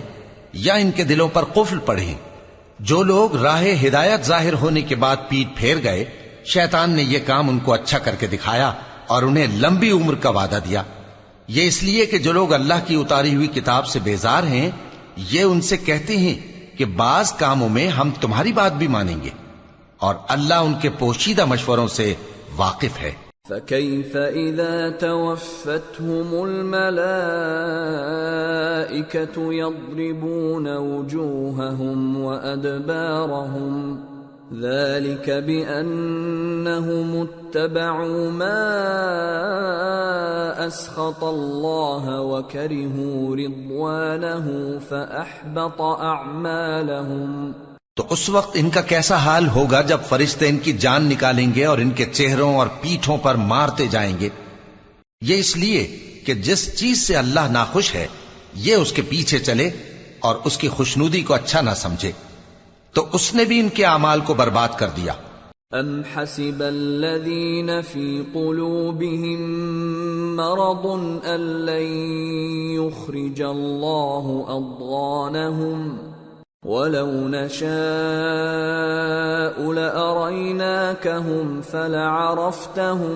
یا ان کے دلوں پر قفل پڑے ہیں؟ جو لوگ راہ ہدایت ظاہر ہونے کے بعد پیٹ پھیر گئے، شیطان نے یہ کام ان کو اچھا کر کے دکھایا اور انہیں لمبی عمر کا وعدہ دیا۔ یہ اس لیے کہ جو لوگ اللہ کی اتاری ہوئی کتاب سے بیزار ہیں یہ ان سے کہتے ہیں کہ بعض کاموں میں ہم تمہاری بات بھی مانیں گے، اور اللہ ان کے پوشیدہ مشوروں سے واقف ہے۔ فَكَيْفَ إِذَا تَوَفَّتْهُمُ الْمَلَائِكَةُ يَضْرِبُونَ وُجُوهَهُمْ وَأَدْبَارَهُمْ ذَلِكَ بِأَنَّهُمُ اتَّبَعُوا مَا أَسْخَطَ اللَّهَ وَكَرِهُوا رِضْوَانَهُ فَأَحْبَطَ أَعْمَالَهُمْ۔ تو اس وقت ان کا کیسا حال ہوگا جب فرشتے ان کی جان نکالیں گے اور ان کے چہروں اور پیٹھوں پر مارتے جائیں گے۔ یہ اس لیے کہ جس چیز سے اللہ ناخوش ہے یہ اس کے پیچھے چلے اور اس کی خوشنودی کو اچھا نہ سمجھے، تو اس نے بھی ان کے اعمال کو برباد کر دیا۔ ام حسب الذین فی قلوبہم مرض أن لن يخرج الله أضغانهم ولو نشاء لأريناكهم فلعرفتهم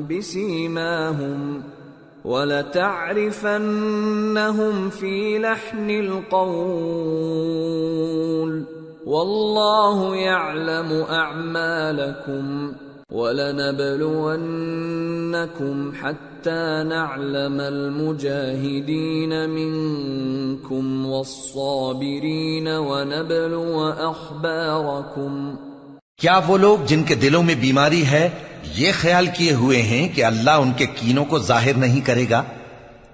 بسيماهم وَلَتَعْرِفَنَّهُمْ فِي لَحْنِ الْقَوْلِ وَاللَّهُ يَعْلَمُ أَعْمَالَكُمْ وَلَنَبْلُوَنَّكُمْ حَتَّى نَعْلَمَ الْمُجَاهِدِينَ مِنكُمْ وَالصَّابِرِينَ وَنَبْلُوَ أَخْبَارَكُمْ۔ کیا وہ لوگ جن کے دلوں میں بیماری ہے یہ خیال کیے ہوئے ہیں کہ اللہ ان کے کینوں کو ظاہر نہیں کرے گا؟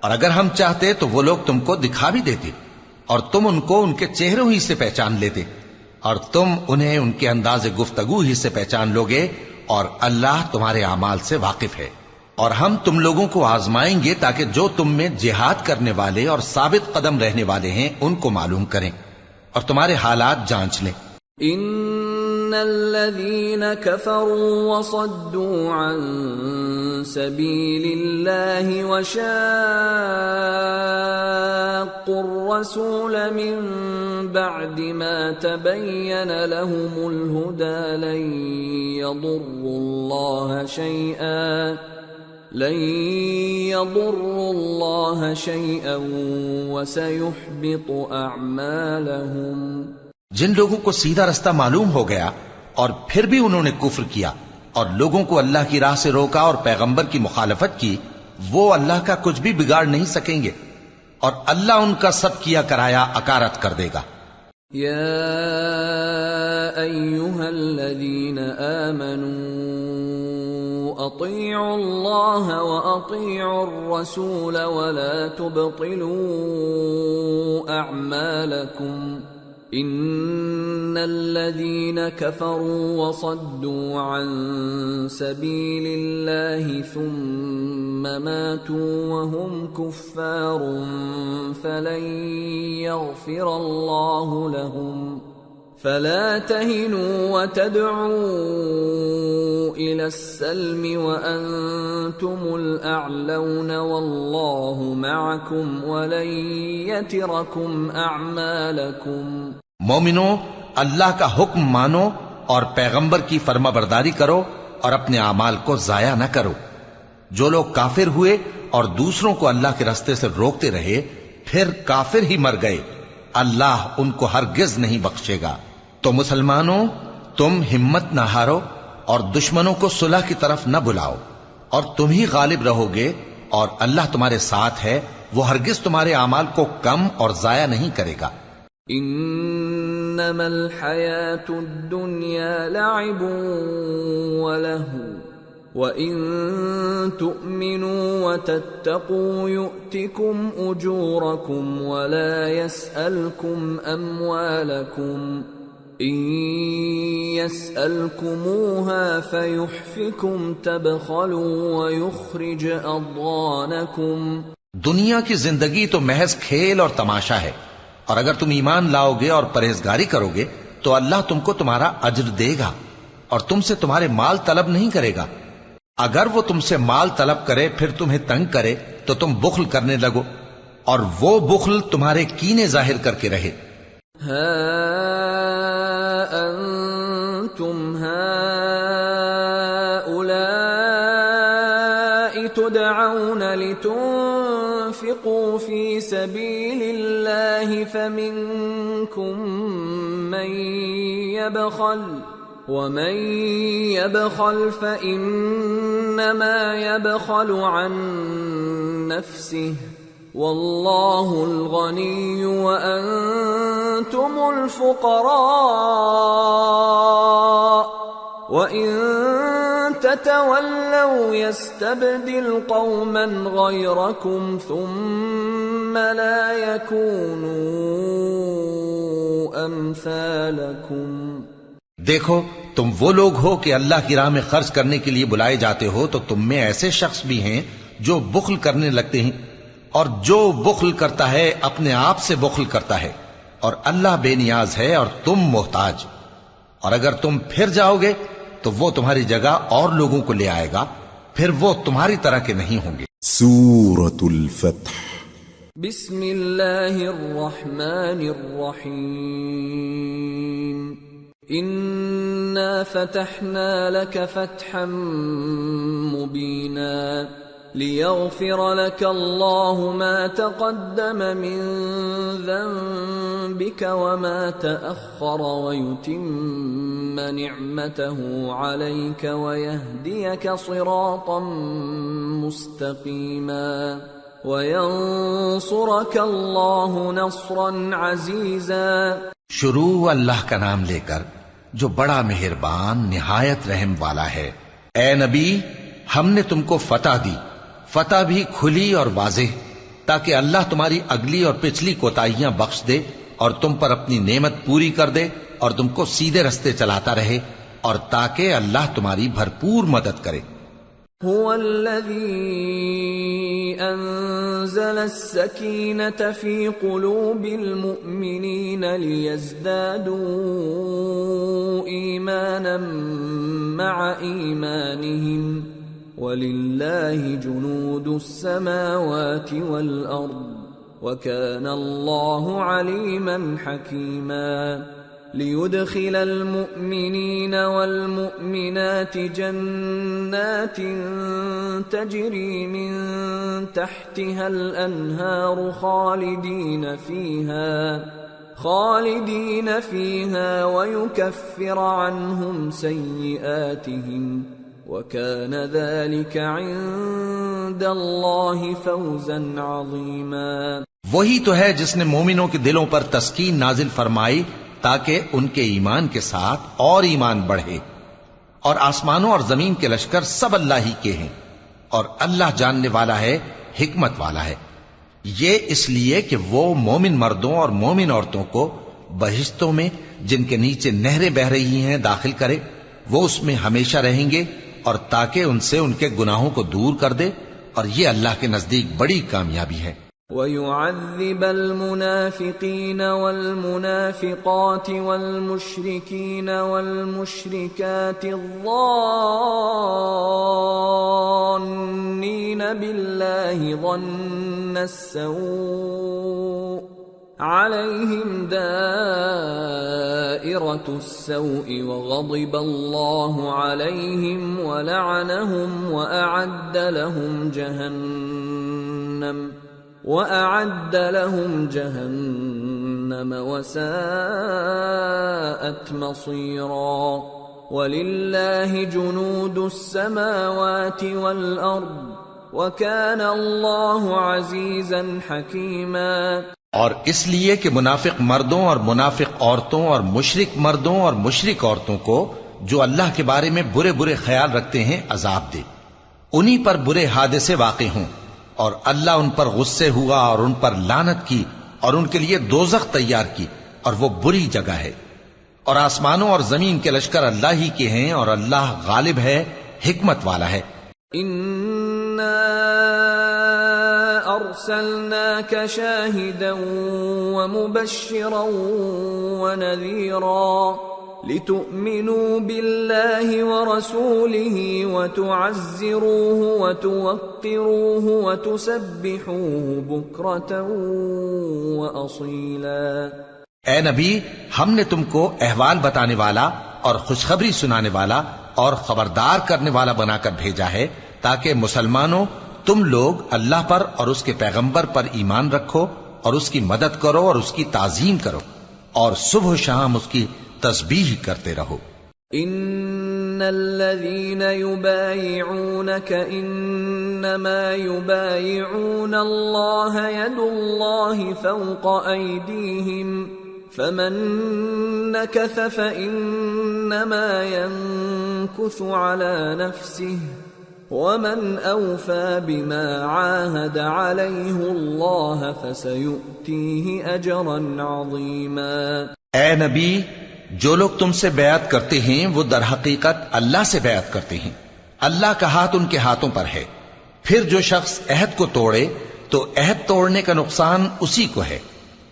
اور اگر ہم چاہتے تو وہ لوگ تم کو دکھا بھی دیتے اور تم ان کو ان کے چہروں ہی سے پہچان لیتے اور تم انہیں ان کے انداز گفتگو ہی سے پہچان لوگے، اور اللہ تمہارے اعمال سے واقف ہے۔ اور ہم تم لوگوں کو آزمائیں گے تاکہ جو تم میں جہاد کرنے والے اور ثابت قدم رہنے والے ہیں ان کو معلوم کریں اور تمہارے حالات جانچ لیں۔ ان الذين كفروا وصدوا عن سبيل الله وشاقوا الرسول من بعد ما تبين لهم الهدى لن يضروا الله شيئا وسيحبط اعمالهم۔ جن لوگوں کو سیدھا رستہ معلوم ہو گیا اور پھر بھی انہوں نے کفر کیا اور لوگوں کو اللہ کی راہ سے روکا اور پیغمبر کی مخالفت کی، وہ اللہ کا کچھ بھی بگاڑ نہیں سکیں گے اور اللہ ان کا سب کیا کرایا اکارت کر دے گا۔ یا ایھا الذین آمنوا اطیعوا اللہ واطیعوا الرسول ولا تبطلوا اعمالکم ان الذين كفروا وصدوا عن سبيل الله ثم ماتوا وهم كفار فلن يغفر الله لهم فلا تهنوا وتدعوا الى السلم وانتم الاعلون والله معكم ولن يتركم اعمالكم۔ مومنو، اللہ کا حکم مانو اور پیغمبر کی فرما برداری کرو اور اپنے اعمال کو ضائع نہ کرو۔ جو لوگ کافر ہوئے اور دوسروں کو اللہ کے راستے سے روکتے رہے پھر کافر ہی مر گئے، اللہ ان کو ہرگز نہیں بخشے گا۔ تو مسلمانوں، تم ہمت نہ ہارو اور دشمنوں کو صلح کی طرف نہ بلاؤ، اور تم ہی غالب رہو گے، اور اللہ تمہارے ساتھ ہے، وہ ہرگز تمہارے اعمال کو کم اور ضائع نہیں کرے گا۔ انما الحیاة الدنیا لعب ولہو وَإِن تُؤْمِنُوا وَتَتَّقُوا يُؤْتِكُمْ أُجُورَكُمْ وَلَا يَسْأَلْكُمْ أَمْوَالَكُمْ إِن يَسْأَلْكُمُوهَا فَيُحْفِكُمْ تَبْخَلُوا وَيُخْرِجْ أَضْغَانَكُمْ۔ دنیا کی زندگی تو محض کھیل اور تماشا ہے، اور اگر تم ایمان لاؤ گے اور پرہیزگاری کرو گے تو اللہ تم کو تمہارا اجر دے گا اور تم سے تمہارے مال طلب نہیں کرے گا۔ اگر وہ تم سے مال طلب کرے پھر تمہیں تنگ کرے تو تم بخل کرنے لگو، اور وہ بخل تمہارے کینے ظاہر کر کے رہے۔ ہا انتم ہؤلاء تدعون لتنفقوا في سبيل الله فمنكم من يبخل ومن يبخل فإنما يبخل عن نفسه والله الغني وأنتم الفقراء وإن تتولوا يستبدل قوما غيركم ثم لا يكونوا أمثالكم۔ دیکھو، تم وہ لوگ ہو کہ اللہ کی راہ میں خرچ کرنے کے لیے بلائے جاتے ہو، تو تم میں ایسے شخص بھی ہیں جو بخل کرنے لگتے ہیں، اور جو بخل کرتا ہے اپنے آپ سے بخل کرتا ہے، اور اللہ بے نیاز ہے اور تم محتاج۔ اور اگر تم پھر جاؤ گے تو وہ تمہاری جگہ اور لوگوں کو لے آئے گا، پھر وہ تمہاری طرح کے نہیں ہوں گے۔ سورة الفتح بسم اللہ الرحمن الرحیم انا فتحنا لك فتحا مبینا لیغفر لك الله ما تقدم من ذنبك وما تأخر ويتم نعمته عليك ويهديك صراطا مستقيما وينصرك الله نصرا عزيزا۔ شروع اللہ کا نام لے کر جو بڑا مہربان نہایت رحم والا ہے۔ اے نبی، ہم نے تم کو فتح دی، فتح بھی کھلی اور واضح، تاکہ اللہ تمہاری اگلی اور پچھلی کوتاہیاں بخش دے اور تم پر اپنی نعمت پوری کر دے اور تم کو سیدھے رستے چلاتا رہے، اور تاکہ اللہ تمہاری بھرپور مدد کرے۔ هو الذي أنزل السكينة في قلوب المؤمنين ليزدادوا إيمانا مع إيمانهم وَلِلَّهِ جُنُودُ السَّمَاوَاتِ وَالْأَرْضِ وَكَانَ اللَّهُ عَلِيمًا حَكِيمًا لِيُدْخِلَ الْمُؤْمِنِينَ وَالْمُؤْمِنَاتِ جَنَّاتٍ تَجْرِي مِنْ تَحْتِهَا الْأَنْهَارُ خَالِدِينَ فِيهَا وَيُكَفِّرَ عَنْهُمْ سَيِّئَاتِهِمْ وَكَانَ ذَلِكَ عِندَ اللَّهِ فَوْزًا عَظِيمًا۔ وہی تو ہے جس نے مومنوں کے دلوں پر تسکین نازل فرمائی تاکہ ان کے ایمان کے ساتھ اور ایمان بڑھے، اور آسمانوں اور زمین کے لشکر سب اللہ ہی کے ہیں، اور اللہ جاننے والا ہے، حکمت والا ہے۔ یہ اس لیے کہ وہ مومن مردوں اور مومن عورتوں کو بہشتوں میں جن کے نیچے نہریں بہہ رہی ہیں داخل کرے، وہ اس میں ہمیشہ رہیں گے، اور تاکہ ان سے ان کے گناہوں کو دور کر دے، اور یہ اللہ کے نزدیک بڑی کامیابی ہے۔ وَيُعَذِّبَ الْمُنَافِقِينَ وَالْمُنَافِقَاتِ وَالْمُشْرِكِينَ وَالْمُشْرِكَاتِ الظَّانِّينَ بِاللَّهِ ظَنَّ السَّوْءِ عَلَيْهِمْ دَائِرَةُ السَّوْءِ وَغَضِبَ اللَّهُ عَلَيْهِمْ وَلَعَنَهُمْ وَأَعَدَّ لَهُمْ جَهَنَّمَ وَسَاءَتْ مَصِيرًا۔ وَلِلَّهِ جُنُودُ السَّمَاوَاتِ وَالْأَرْضِ وَكَانَ اللَّهُ عَزِيزًا حَكِيمًا۔ اور اس لیے کہ منافق مردوں اور منافق عورتوں اور مشرک مردوں اور مشرک عورتوں کو جو اللہ کے بارے میں برے برے خیال رکھتے ہیں عذاب دے، انہی پر برے حادثے واقع ہوں، اور اللہ ان پر غصے ہوا اور ان پر لعنت کی اور ان کے لیے دوزخ تیار کی، اور وہ بری جگہ ہے۔ اور آسمانوں اور زمین کے لشکر اللہ ہی کے ہیں، اور اللہ غالب ہے، حکمت والا ہے۔ أرسلناك شاهدا ومبشرا ونذيرا لتؤمنوا بالله ورسوله وتعزروه وتوقروه وتسبحوه بكرة وأصيلا۔ اے نبی، ہم نے تم کو احوال بتانے والا اور خوشخبری سنانے والا اور خبردار کرنے والا بنا کر بھیجا ہے، تاکہ مسلمانوں تم لوگ اللہ پر اور اس کے پیغمبر پر ایمان رکھو اور اس کی مدد کرو اور اس کی تعظیم کرو، اور صبح و شام اس کی تسبیح کرتے رہو۔ ان الذين يبايعونك انما يبايعون الله يد الله فوق ايديهم فمن نكث فانما ينكث على نفسه ومن أوفى بما عاهد عليه الله فسيؤتيه أجرا عظيما۔ اے نبی، جو لوگ تم سے بیعت کرتے ہیں وہ در حقیقت اللہ سے بیعت کرتے ہیں، اللہ کا ہاتھ ان کے ہاتھوں پر ہے۔ پھر جو شخص عہد کو توڑے تو عہد توڑنے کا نقصان اسی کو ہے،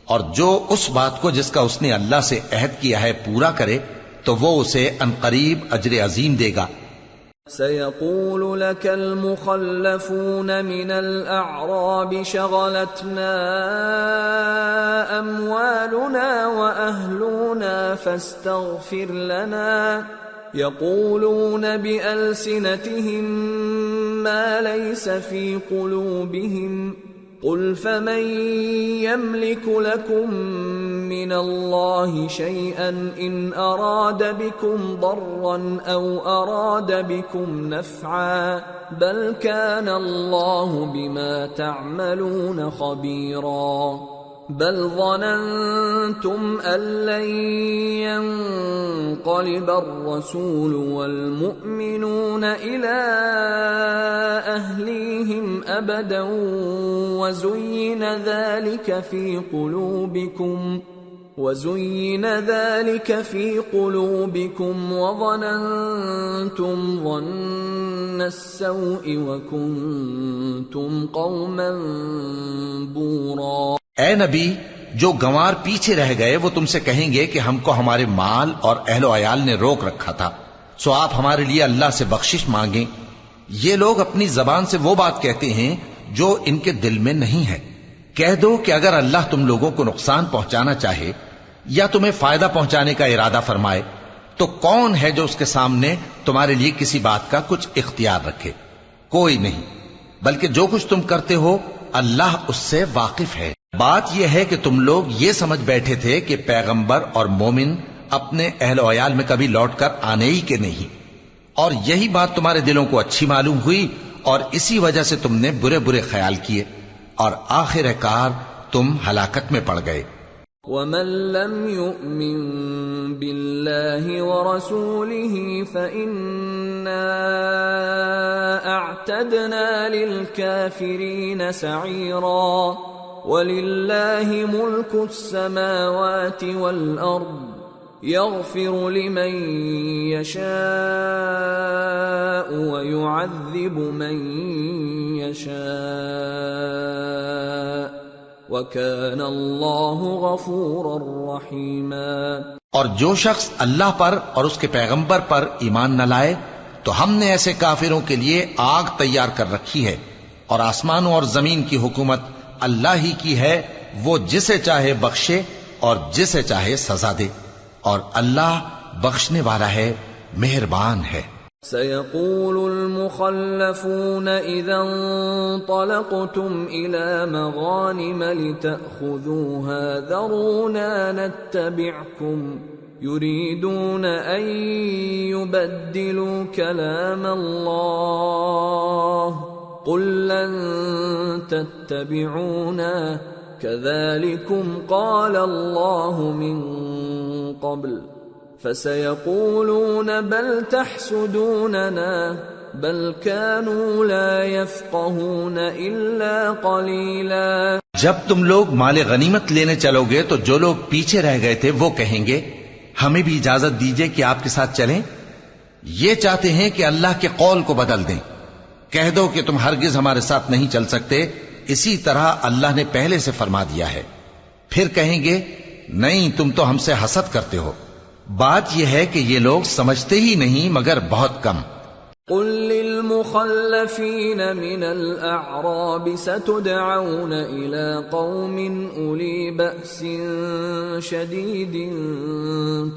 اور جو اس بات کو جس کا اس نے اللہ سے عہد کیا ہے پورا کرے تو وہ اسے عنقریب اجر عظیم دے گا۔ سيقول لك المخلفون من الأعراب شغلتنا أموالنا وأهلنا فاستغفر لنا يقولون بألسنتهم ما ليس في قلوبهم قل فمن يملك لكم من الله شيئا إن أراد بكم ضرا أو أراد بكم نفعا بل كان الله بما تعملون خبيرا بل ظننتم أن لن ينقلب الرسول والمؤمنون إلى أهليهم أبدا وزين ذلك في قلوبكم وظننتم ظن السوء وكنتم قوما بورا. اے نبی، جو گنوار پیچھے رہ گئے وہ تم سے کہیں گے کہ ہم کو ہمارے مال اور اہل و عیال نے روک رکھا تھا، سو آپ ہمارے لیے اللہ سے بخشش مانگیں. یہ لوگ اپنی زبان سے وہ بات کہتے ہیں جو ان کے دل میں نہیں ہے. کہہ دو کہ اگر اللہ تم لوگوں کو نقصان پہنچانا چاہے یا تمہیں فائدہ پہنچانے کا ارادہ فرمائے تو کون ہے جو اس کے سامنے تمہارے لیے کسی بات کا کچھ اختیار رکھے؟ کوئی نہیں، بلکہ جو کچھ تم کرتے ہو اللہ اس سے واقف ہے. بات یہ ہے کہ تم لوگ یہ سمجھ بیٹھے تھے کہ پیغمبر اور مومن اپنے اہل و عیال میں کبھی لوٹ کر آنے ہی کے نہیں، اور یہی بات تمہارے دلوں کو اچھی معلوم ہوئی اور اسی وجہ سے تم نے برے برے خیال کیے اور آخر کار تم ہلاکت میں پڑ گئے. وَمَن لَّمْ يُؤْمِن بِاللَّهِ وَرَسُولِهِ فَإِنَّا أَعْتَدْنَا لِلْكَافِرِينَ سَعِيرًا. وَلِلَّهِ مُلْكُ السَّمَاوَاتِ وَالْأَرْضِ يَغْفِرُ لِمَن يَشَاءُ وَيُعَذِّبُ مَن يَشَاءُ وَكَانَ اللَّهُ غَفُورًا رَّحِيمًا. اور جو شخص اللہ پر اور اس کے پیغمبر پر ایمان نہ لائے تو ہم نے ایسے کافروں کے لیے آگ تیار کر رکھی ہے، اور آسمانوں اور زمین کی حکومت اللہ ہی کی ہے، وہ جسے چاہے بخشے اور جسے چاہے سزا دے، اور اللہ بخشنے والا ہے، مہربان ہے. سيقول المخلفون إذا انطلقتم إلى مغانم لتأخذوها ذرونا نتبعكم يريدون أن يبدلوا كلام الله قل لن تتبعونا كذلكم قال الله من قبل فسيقولون بل تحسدوننا بل كانوا لا يفقهون إلا قليلا. جب تم لوگ مال غنیمت لینے چلو گے تو جو لوگ پیچھے رہ گئے تھے وہ کہیں گے ہمیں بھی اجازت دیجئے کہ آپ کے ساتھ چلیں. یہ چاہتے ہیں کہ اللہ کے قول کو بدل دیں. کہہ دو کہ تم ہرگز ہمارے ساتھ نہیں چل سکتے، اسی طرح اللہ نے پہلے سے فرما دیا ہے. پھر کہیں گے نہیں، تم تو ہم سے حسد کرتے ہو. بات یہ ہے کہ یہ لوگ سمجھتے ہی نہیں مگر بہت کم. قل للمخلفين من الأعراب ستدعون إلى قوم أولي بأس شديد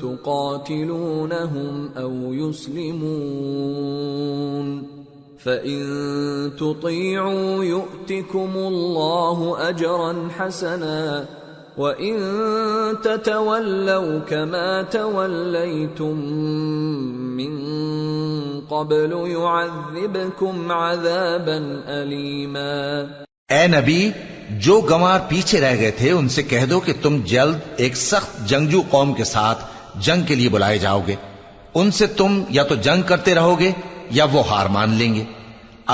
تقاتلونهم أو يسلمون فإن تطيعوا يؤتكم الله أجرا حسنا وَإِن تَتَوَلَّوْا كَمَا تَوَلَّيْتُم مِّن قَبْلُ يُعَذِّبْكُمْ عَذَابًا أَلِيمًا. اے نبی، جو گنوار پیچھے رہ گئے تھے ان سے کہہ دو کہ تم جلد ایک سخت جنگجو قوم کے ساتھ جنگ کے لیے بلائے جاؤ گے. ان سے تم یا تو جنگ کرتے رہو گے یا وہ ہار مان لیں گے.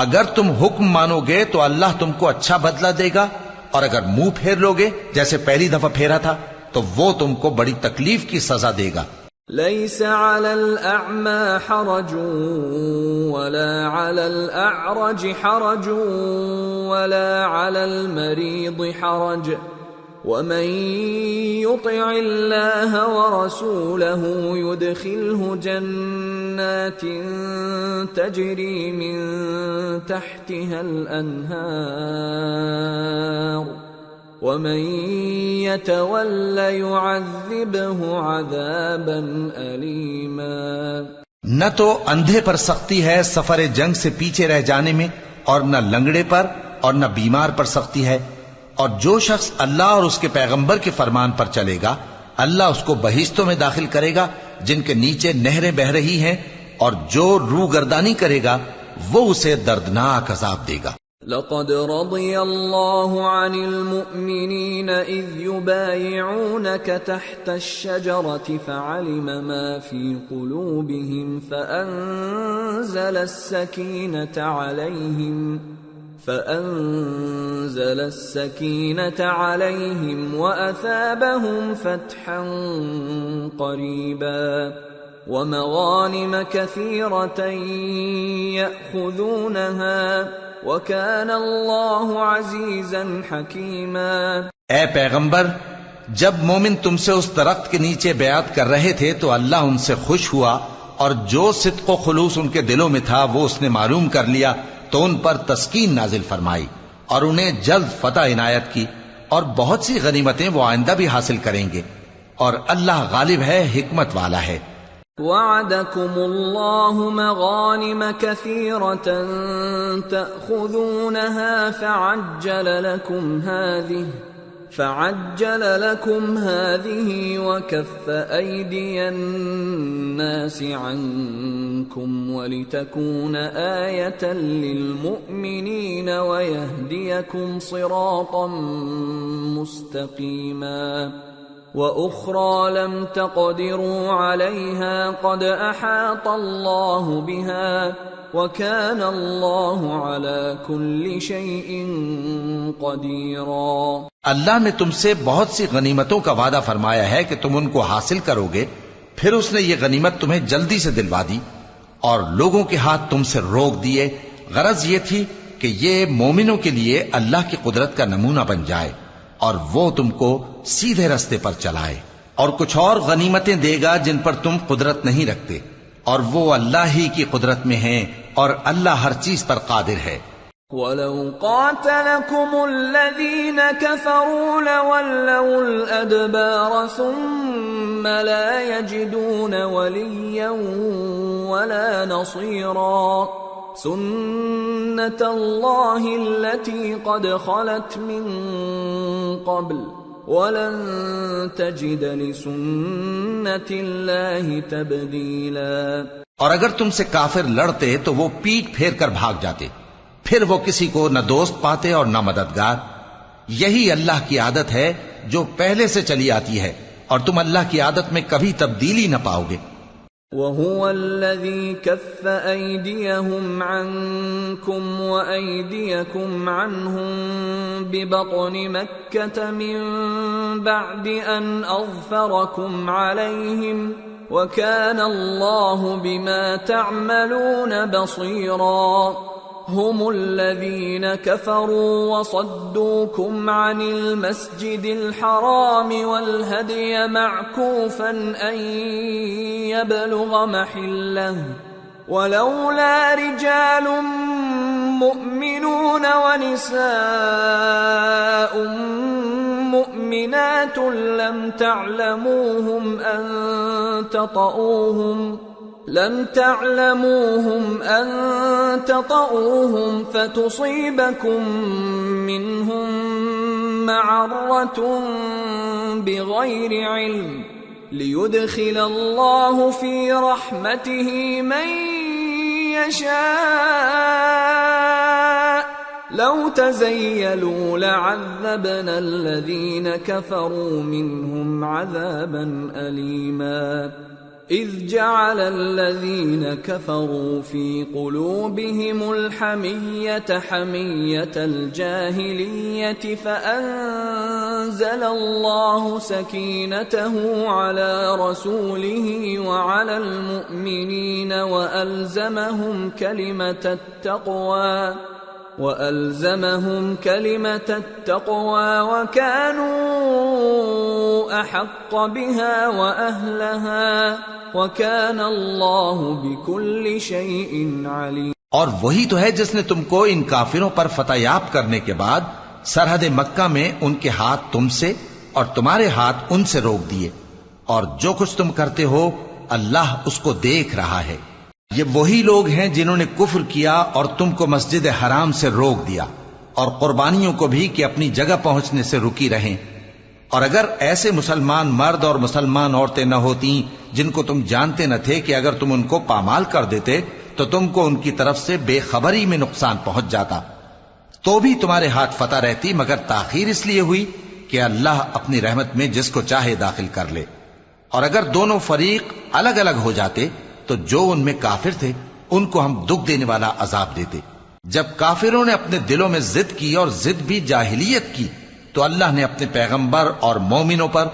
اگر تم حکم مانو گے تو اللہ تم کو اچھا بدلہ دے گا، اور اگر منہ پھیر لوگے جیسے پہلی دفعہ پھیرا تھا تو وہ تم کو بڑی تکلیف کی سزا دے گا. ليس على الأعمى حرج ولا على الأعرج حرج ولا على المريض حرج ومن يطع الله ورسوله يدخله جنات تجري من تحتها الأنهار ومن يتول يعذبه عذابا أليما۔ نہ تو اندھے پر سختی ہے سفر جنگ سے پیچھے رہ جانے میں، اور نہ لنگڑے پر اور نہ بیمار پر سختی ہے، اور جو شخص اللہ اور اس کے پیغمبر کے فرمان پر چلے گا اللہ اس کو بہشتوں میں داخل کرے گا جن کے نیچے نہریں بہ رہی ہیں، اور جو روگردانی کرے گا وہ اسے دردناک عذاب دے گا۔ لقد رضي الله عن المؤمنين إذ يبايعونك تحت الشجرة فعلم ما في قلوبهم فأنزل السكينة عليهم وأثابهم فتحا قريبا ومغانم كثيرة يأخذونها وَكَانَ اللَّهُ عَزِيزًا حَكِيمًا۔ اے پیغمبر، جب مومن تم سے اس درخت کے نیچے بیعت کر رہے تھے تو اللہ ان سے خوش ہوا، اور جو صدق و خلوص ان کے دلوں میں تھا وہ اس نے معلوم کر لیا تو ان پر تسکین نازل فرمائی اور انہیں جلد فتح عنایت کی، اور بہت سی غنیمتیں وہ آئندہ بھی حاصل کریں گے، اور اللہ غالب ہے، حکمت والا ہے۔ وعدكم الله مغانم كثيرة تأخذونها فعجل لكم هذه وكف أيدي الناس عنكم ولتكون آية للمؤمنين ويهديكم صراطا مستقيما وأخرى لم تقدروا عليها قد أحاط الله بها وكان الله على كل شيء قديرا۔ اللہ نے تم سے بہت سی غنیمتوں کا وعدہ فرمایا ہے کہ تم ان کو حاصل کرو گے، پھر اس نے یہ غنیمت تمہیں جلدی سے دلوا دی اور لوگوں کے ہاتھ تم سے روک دیے۔ غرض یہ تھی کہ یہ مومنوں کے لیے اللہ کی قدرت کا نمونہ بن جائے اور وہ تم کو سیدھے رستے پر چلائے، اور کچھ اور غنیمتیں دے گا جن پر تم قدرت نہیں رکھتے، اور وہ اللہ ہی کی قدرت میں ہیں، اور اللہ ہر چیز پر قادر ہے۔ وَلَوْ قَاتَلَكُمُ الَّذِينَ كَفَرُوا لَوَلَّوُا الْأَدْبَارَ ثُمَّ لَا يَجِدُونَ وَلِيًّا وَلَا نَصِيرًا سُنَّةَ اللَّهِ الَّتِي قَدْ خَلَتْ مِن قَبْلُ وَلَن تَجِدَ لِسُنَّةِ اللَّهِ تَبْدِيلًا۔ اور اگر تم سے کافر لڑتے تو وہ پیٹ پھیر کر بھاگ جاتے، پھر وہ کسی کو نہ دوست پاتے اور نہ مددگار۔ یہی اللہ کی عادت ہے جو پہلے سے چلی آتی ہے، اور تم اللہ کی عادت میں کبھی تبدیلی نہ پاؤ گے۔ وَهُوَ الَّذِي كَفَّ أَيْدِيَهُمْ عَنكُمْ وَأَيْدِيَكُمْ عَنْهُمْ بِبَطْنِ مَكَّةَ مِنْ بَعْدِ أَنْ أَظْفَرَكُمْ عَلَيْهِمْ وَكَانَ اللَّهُ بِمَا تَعْمَلُونَ بَصِيرًا۔ هم الذين كفروا وصدوكم عن المسجد الحرام والهدي معكوفا أن يبلغ محله ولولا رجال مؤمنون ونساء مؤمنات لم تعلموهم أن تطؤوهم فتصيبكم منهم معرة بغير علم ليدخل الله في رحمته من يشاء لو تزيلوا لعذبنا الذين كفروا منهم عذابا أليما۔ إذ جعل الذين كفروا في قلوبهم الحمية حمية الجاهلية فأنزل الله سكينته على رسوله وعلى المؤمنين وألزمهم كلمة التقوى وَأَلْزَمَهُمْ كَلِمَةَ التَّقْوَى وَكَانُوا أَحَقَّ بِهَا وَأَهْلَهَا وَكَانَ اللَّهُ بِكُلِّ شَيْءٍ عَلِيمٌ۔ اور وہی تو ہے جس نے تم کو ان کافروں پر فتح یاب کرنے کے بعد سرحد مکہ میں ان کے ہاتھ تم سے اور تمہارے ہاتھ ان سے روک دیے، اور جو کچھ تم کرتے ہو اللہ اس کو دیکھ رہا ہے۔ یہ وہی لوگ ہیں جنہوں نے کفر کیا اور تم کو مسجد حرام سے روک دیا، اور قربانیوں کو بھی کہ اپنی جگہ پہنچنے سے رکی رہیں۔ اور اگر ایسے مسلمان مرد اور مسلمان عورتیں نہ ہوتی جن کو تم جانتے نہ تھے کہ اگر تم ان کو پامال کر دیتے تو تم کو ان کی طرف سے بے خبری میں نقصان پہنچ جاتا، تو بھی تمہارے ہاتھ فتح رہتی، مگر تاخیر اس لیے ہوئی کہ اللہ اپنی رحمت میں جس کو چاہے داخل کر لے۔ اور اگر دونوں فریق الگ الگ ہو جاتے تو جو ان میں کافر تھے ان کو ہم دکھ دینے والا عذاب دیتے۔ جب کافروں نے اپنے دلوں میں ضد کی، اور ضد بھی جاہلیت کی، تو اللہ نے اپنے پیغمبر اور مومنوں پر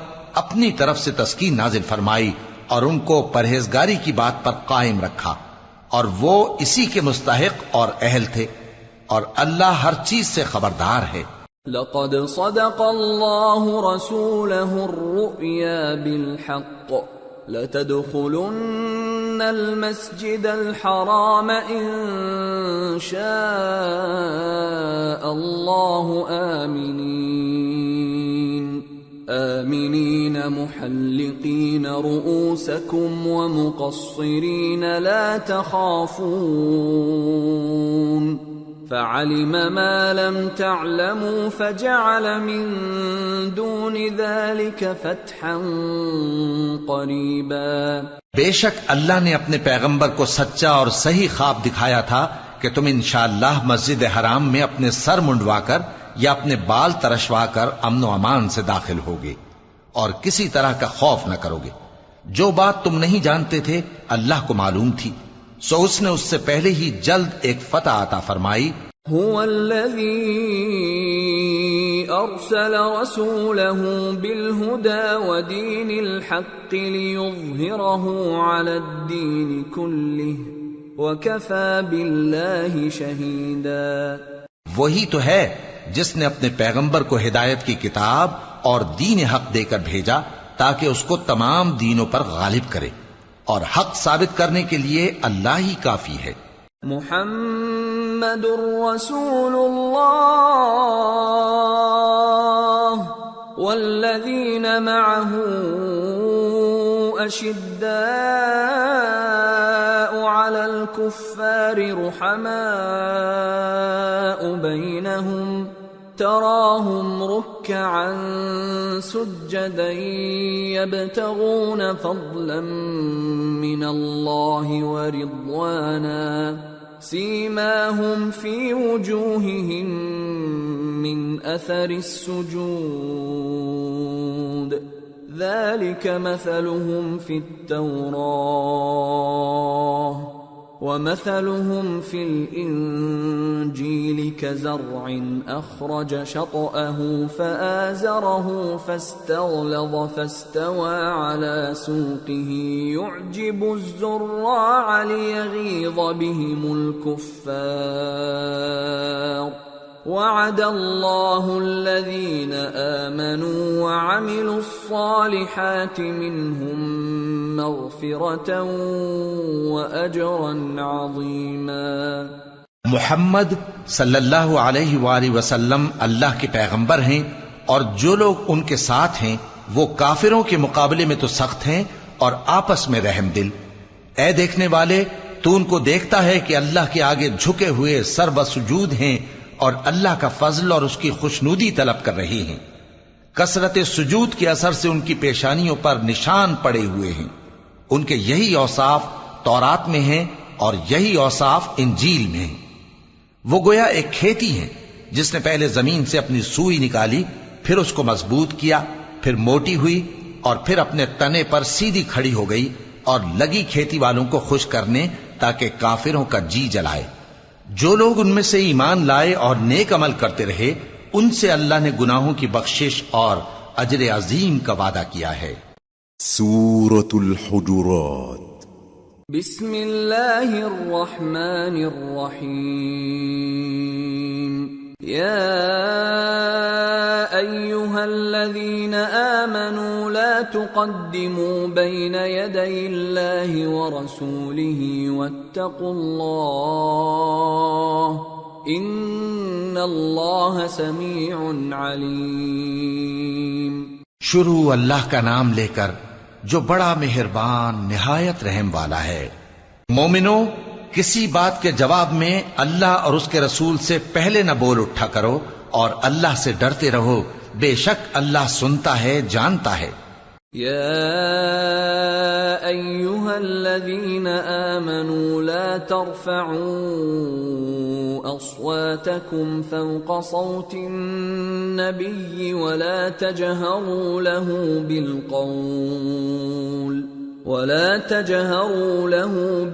اپنی طرف سے تسکین نازل فرمائی اور ان کو پرہیزگاری کی بات پر قائم رکھا، اور وہ اسی کے مستحق اور اہل تھے، اور اللہ ہر چیز سے خبردار ہے۔ لقد صدق الله رسوله الرؤيا بالحق لتدخلن المسجد الحرام إن شاء الله آمنين محلقين رؤوسكم ومقصرين لا تخافون فعلم ما لم تعلموا فجعل من دون ذلك فتحا قریبا۔ بے شک اللہ نے اپنے پیغمبر کو سچا اور صحیح خواب دکھایا تھا کہ تم انشاءاللہ مسجد حرام میں اپنے سر منڈوا کر یا اپنے بال ترشوا کر امن و امان سے داخل ہوگے اور کسی طرح کا خوف نہ کرو گے۔ جو بات تم نہیں جانتے تھے اللہ کو معلوم تھی، سو اس نے اس سے پہلے ہی جلد ایک فتح عطا فرمائی۔ هو الذي أرسل رسوله بالهدى ودين الحق ليظهره على الدين كله وكفى بالله شهيدا۔ وہی تو ہے جس نے اپنے پیغمبر کو ہدایت کی کتاب اور دین حق دے کر بھیجا تاکہ اس کو تمام دینوں پر غالب کرے، اور حق ثابت کرنے کے لیے اللہ ہی کافی ہے۔ محمد رسول اللہ والذین معه اشداء علی الکفار رحماء بینہم تراهم ركعا سجدا يبتغون فضلا من الله ورضوانا سيماهم في وجوههم من أثر السجود ذلك مثلهم في التوراة ومثلهم في الإنجيل كزرع أخرج شطأه فآزره فاستغلظ فاستوى على سوقه يعجب الزراع ليغيظ بهم الكفار وعد الله الذين آمنوا وعملوا الصالحات منهم مغفرة وأجرا عظيما۔ محمد صلی اللہ علیہ وآلہ وسلم اللہ کے پیغمبر ہیں، اور جو لوگ ان کے ساتھ ہیں وہ کافروں کے مقابلے میں تو سخت ہیں اور آپس میں رحم دل۔ اے دیکھنے والے، تو ان کو دیکھتا ہے کہ اللہ کے آگے جھکے ہوئے سر بسجود ہیں اور اللہ کا فضل اور اس کی خوشنودی طلب کر رہے ہیں۔ کثرت سجود کے اثر سے ان کی پیشانیوں پر نشان پڑے ہوئے ہیں۔ ان کے یہی اوصاف تورات میں ہیں اور یہی اوصاف انجیل میں ہیں۔ وہ گویا ایک کھیتی ہے جس نے پہلے زمین سے اپنی سوئی نکالی، پھر اس کو مضبوط کیا، پھر موٹی ہوئی، اور پھر اپنے تنے پر سیدھی کھڑی ہو گئی، اور لگی کھیتی والوں کو خوش کرنے تاکہ کافروں کا جی جلائے۔ جو لوگ ان میں سے ایمان لائے اور نیک عمل کرتے رہے، ان سے اللہ نے گناہوں کی بخشش اور اجر عظیم کا وعدہ کیا ہے۔ سورة الحجرات بسم اللہ الرحمن الرحیم یا ایہا الذین آمنوا لا تقدموا بین یدی اللہ ورسولہ واتقوا اللہ ان اللہ سمیع علیم۔ شروع اللہ کا نام لے کر جو بڑا مہربان نہایت رحم والا ہے۔ مومنو، کسی بات کے جواب میں اللہ اور اس کے رسول سے پہلے نہ بول اٹھا کرو اور اللہ سے ڈرتے رہو، بے شک اللہ سنتا ہے، جانتا ہے۔ یا ایہا الذین آمنوا لا ترفعوا اصواتکم فوق صوت النبی ولا تجہروا له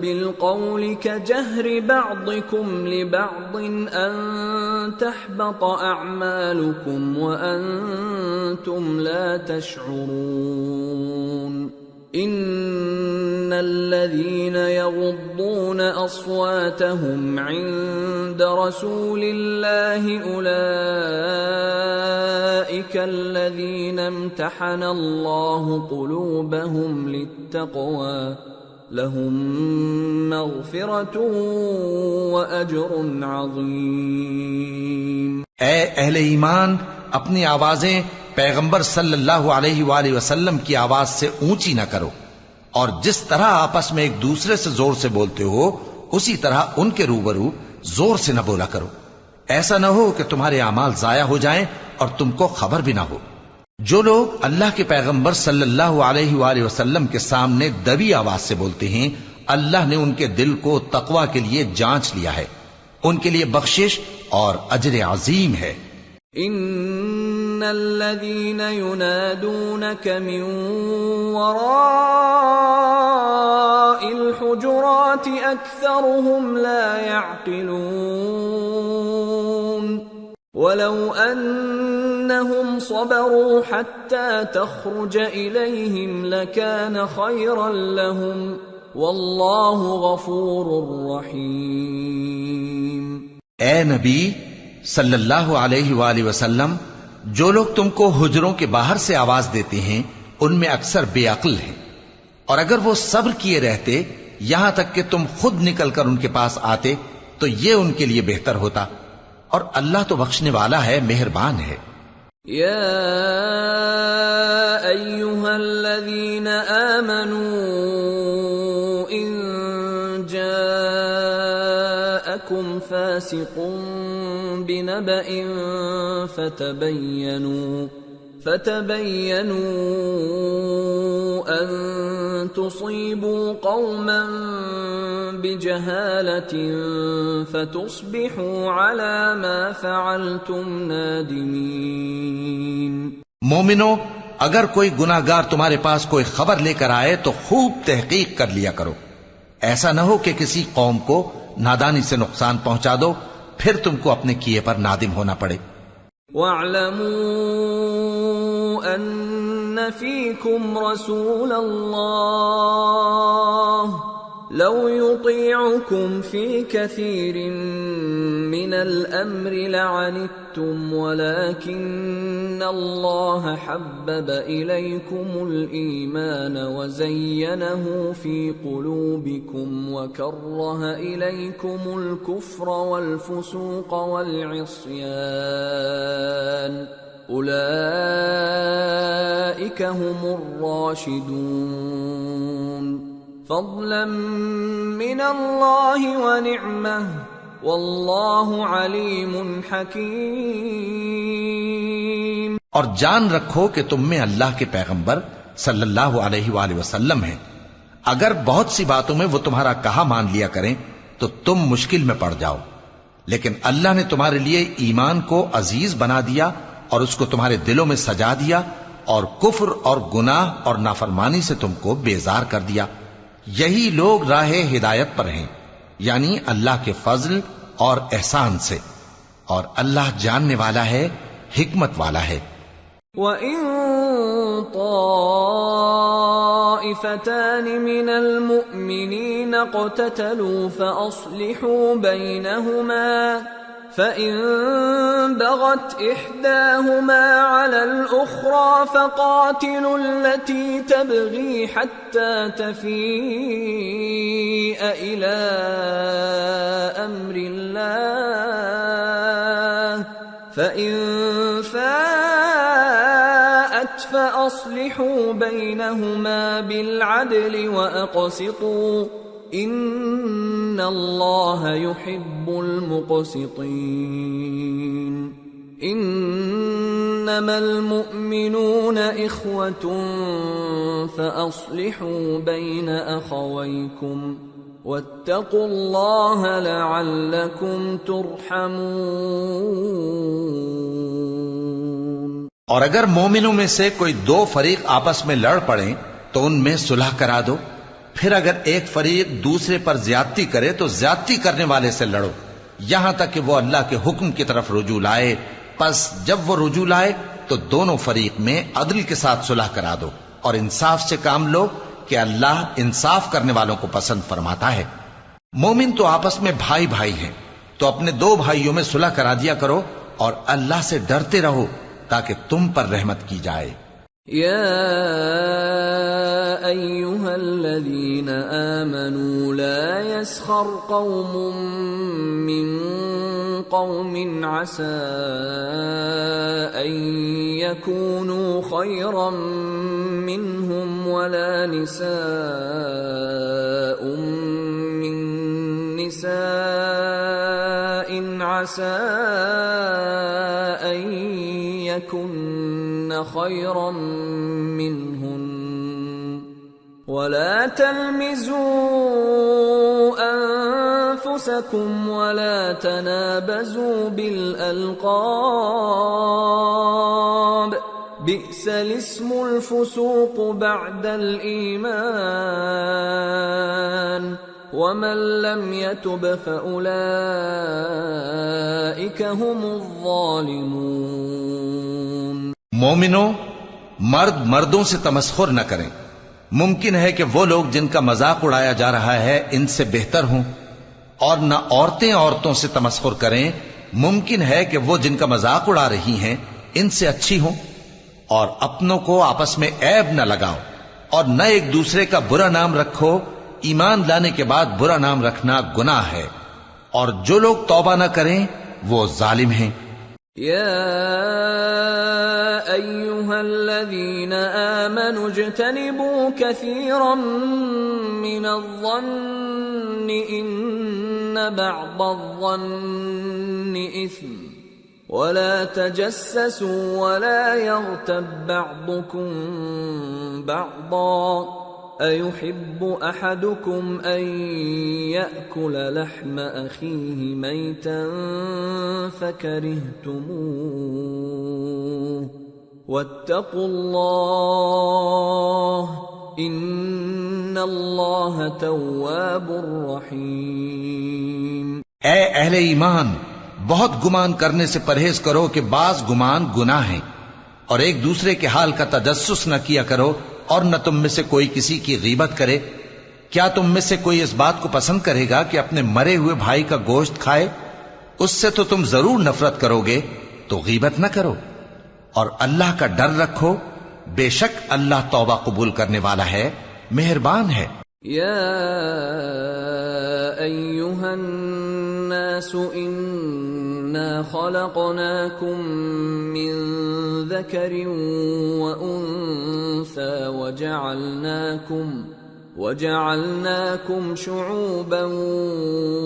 بالقول كجهر بعضكم لبعض أن تحبط أعمالكم وأنتم لا تشعرون إن الذين يغضون أصواتهم عند رسول الله أولئك الذين امتحن الله قلوبهم للتقوى لهم مغفرة وأجر عظيم۔ اے اہل ایمان، اپنی آوازیں پیغمبر صلی اللہ علیہ وآلہ وسلم کی آواز سے اونچی نہ کرو، اور جس طرح آپس میں ایک دوسرے سے زور سے بولتے ہو اسی طرح ان کے روبرو زور سے نہ بولا کرو، ایسا نہ ہو کہ تمہارے اعمال ضائع ہو جائیں اور تم کو خبر بھی نہ ہو۔ جو لوگ اللہ کے پیغمبر صلی اللہ علیہ وآلہ وسلم کے سامنے دبی آواز سے بولتے ہیں، اللہ نے ان کے دل کو تقوی کے لیے جانچ لیا ہے، ان کے لیے بخشش اور اجر عظیم ہے۔ ان الذين ينادونك من وراء الحجرات اكثرهم لا يعقلون ولو انهم صبروا حتى تخرج اليهم لكان خيرا لهم والله غفور رحيم۔ اے نبی صلی اللہ علیہ وآلہ وسلم، جو لوگ تم کو حجروں کے باہر سے آواز دیتے ہیں ان میں اکثر بے عقل ہیں، اور اگر وہ صبر کیے رہتے یہاں تک کہ تم خود نکل کر ان کے پاس آتے تو یہ ان کے لیے بہتر ہوتا، اور اللہ تو بخشنے والا ہے، مہربان ہے۔ یا ایہا الذین آمنوا ان جاءکم فاسق بنبأ فتبينوا أن تصيبوا قوما بجهالة فتصبحوا على ما فعلتم نادمين۔ مومنو، اگر کوئی گناہگار تمہارے پاس کوئی خبر لے کر آئے تو خوب تحقیق کر لیا کرو، ایسا نہ ہو کہ کسی قوم کو نادانی سے نقصان پہنچا دو پھر تم کو اپنے کیے پر نادم ہونا پڑے۔ وَاعْلَمُوا أَنَّ فِيكُمْ رَسُولَ اللَّهِ لَوْ يُطِيعُكُمْ فِي كَثِيرٍ مِّنَ الْأَمْرِ لَعَنِتُّمْ وَلَكِنَّ اللَّهَ حَبَّبَ إِلَيْكُمُ الْإِيمَانَ وَزَيَّنَهُ فِي قُلُوبِكُمْ وَكَرَّهَ إِلَيْكُمُ الْكُفْرَ وَالْفُسُوقَ وَالْعِصْيَانَ أُولَئِكَ هُمُ الرَّاشِدُونَ فضلا من اللہ ونعمہ واللہ علیم حکیم۔ اور جان رکھو کہ تم میں اللہ کے پیغمبر صلی اللہ علیہ وآلہ وسلم ہیں، اگر بہت سی باتوں میں وہ تمہارا کہا مان لیا کریں تو تم مشکل میں پڑ جاؤ، لیکن اللہ نے تمہارے لیے ایمان کو عزیز بنا دیا اور اس کو تمہارے دلوں میں سجا دیا، اور کفر اور گناہ اور نافرمانی سے تم کو بیزار کر دیا۔ یہی لوگ راہ ہدایت پر ہیں، یعنی اللہ کے فضل اور احسان سے، اور اللہ جاننے والا ہے، حکمت والا ہے۔ وَإِن طَائِفَتَانِ طائفتان من المؤمنين اقتتلوا فأصلحوا بينهما فإن بغت إحداهما على الأخرى فقاتلوا التي تبغي حتى تفيء إلى أمر الله فإن فاءت فأصلحوا بينهما بالعدل وأقسطوا إن الله يحب المقسطين إنما المؤمنون إخوة فأصلحوا بين أخويكم واتقوا الله لعلكم ترحمون۔ اور اگر مومنوں میں سے کوئی دو فریق آپس میں لڑ پڑیں تو ان میں صلح کرا دو، پھر اگر ایک فریق دوسرے پر زیادتی کرے تو زیادتی کرنے والے سے لڑو یہاں تک کہ وہ اللہ کے حکم کی طرف رجوع لائے، پس جب وہ رجوع لائے تو دونوں فریق میں عدل کے ساتھ صلح کرا دو اور انصاف سے کام لو کہ اللہ انصاف کرنے والوں کو پسند فرماتا ہے۔ مومن تو آپس میں بھائی بھائی ہیں، تو اپنے دو بھائیوں میں صلح کرا دیا کرو اور اللہ سے ڈرتے رہو تاکہ تم پر رحمت کی جائے۔ يا أيها الذين آمنوا لا يسخر قوم من قوم عسى أن يكونوا خيرا منهم ولا نساء من نساء عسى أن يكن خيرا منهن ولا تلمزوا أنفسكم ولا تنابزوا بالألقاب بئس الاسم الفسوق بعد الإيمان ومن لم يتب فأولئك هم الظالمون۔ مومنوں، مرد مردوں سے تمسخر نہ کریں۔ ممکن ہے کہ وہ لوگ جن کا مذاق اڑایا جا رہا ہے ان سے بہتر ہوں، اور نہ عورتیں عورتوں سے تمسخر کریں۔ ممکن ہے کہ وہ جن کا مذاق اڑا رہی ہیں ان سے اچھی ہوں۔ اور اپنوں کو آپس میں عیب نہ لگاؤ اور نہ ایک دوسرے کا برا نام رکھو۔ ایمان لانے کے بعد برا نام رکھنا گناہ ہے، اور جو لوگ توبہ نہ کریں وہ ظالم ہیں۔ يا أيها الذين آمنوا اجتنبوا كثيرا من الظن إن بعض الظن إثم ولا تجسسوا ولا يغتب بعضكم بعضا أيحب أحدكم أن يأكل لحم أخيه ميتا فكرهتموه واتقوا الله إن الله تواب رحيم۔ اے اہل ایمان، بہت گمان کرنے سے پرہیز کرو کہ بعض گمان گناہ ہیں، اور ایک دوسرے کے حال کا تجسس نہ کیا کرو، اور نہ تم میں سے کوئی کسی کی غیبت کرے۔ کیا تم میں سے کوئی اس بات کو پسند کرے گا کہ اپنے مرے ہوئے بھائی کا گوشت کھائے؟ اس سے تو تم ضرور نفرت کرو گے، تو غیبت نہ کرو، اور اللہ کا ڈر رکھو، بے شک اللہ توبہ قبول کرنے والا ہے، مہربان ہے۔ یا ایھا الناس انا خلقناکم من ذکر وانثى وجعلناكم شعوبا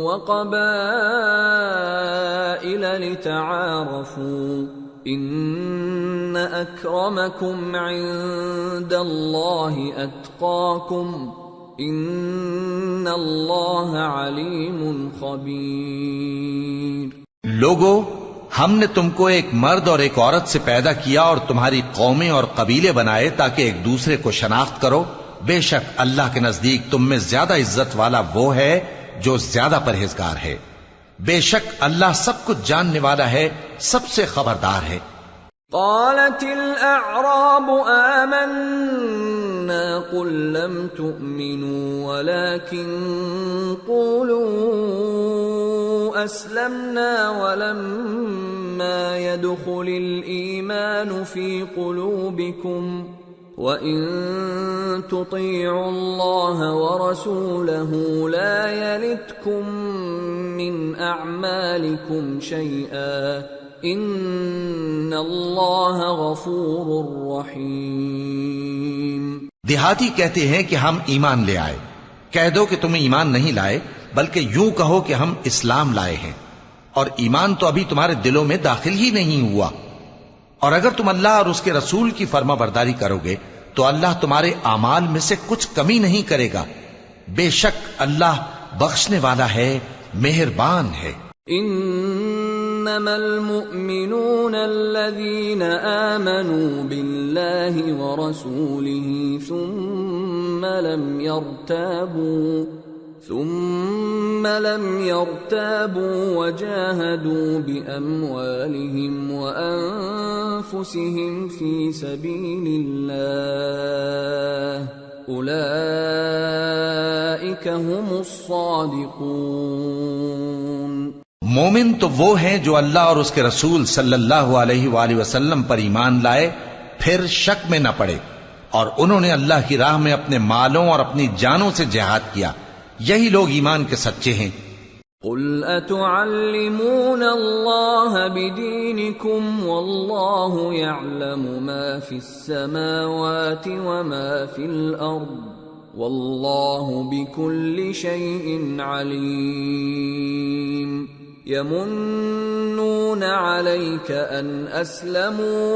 وقبائل لتعارفوا ان اکرمکم عند اللہ اتقاکم ان اللہ علیم خبیر۔ لوگو، ہم نے تم کو ایک مرد اور ایک عورت سے پیدا کیا اور تمہاری قومیں اور قبیلے بنائے تاکہ ایک دوسرے کو شناخت کرو۔ بے شک اللہ کے نزدیک تم میں زیادہ عزت والا وہ ہے جو زیادہ پرہیزگار ہے۔ بے شک اللہ سب کچھ جاننے والا ہے، سب سے خبردار ہے۔ قالت الاعراب آمنا قل لم تؤمنوا ولكن قولوا أسلمنا ولما يدخل الإيمان في قلوبكم وَإِن تُطِيعُوا اللَّهَ وَرَسُولَهُ لَا يَلِتْكُم مِّنْ أَعْمَالِكُمْ شَيْئًا إِنَّ اللَّهَ غَفُورٌ رَّحِيمٌ۔ دیہاتی کہتے ہیں کہ ہم ایمان لے آئے، کہہ دو کہ تم ایمان نہیں لائے بلکہ یوں کہو کہ ہم اسلام لائے ہیں، اور ایمان تو ابھی تمہارے دلوں میں داخل ہی نہیں ہوا، اور اگر تم اللہ اور اس کے رسول کی فرما برداری کرو گے تو اللہ تمہارے اعمال میں سے کچھ کمی نہیں کرے گا، بے شک اللہ بخشنے والا ہے، مہربان ہے۔ انما المؤمنون الذين آمنوا بالله ورسوله ثم لم يرتابوا وجاهدوا بأموالهم وأنفسهم في سبيل الله أولئك هم الصادقون۔ مومن تو وہ ہیں جو اللہ اور اس کے رسول صلی اللہ علیہ وآلہ وسلم پر ایمان لائے پھر شک میں نہ پڑے، اور انہوں نے اللہ کی راہ میں اپنے مالوں اور اپنی جانوں سے جہاد کیا، یہی لوگ ایمان کے سچے ہیں۔ قل اتعلمون اللہ بدینکم واللہ یعلم ما فی السماوات وما فی الارض واللہ بکل شیء علیم۔ یمنون علیک ان اسلموا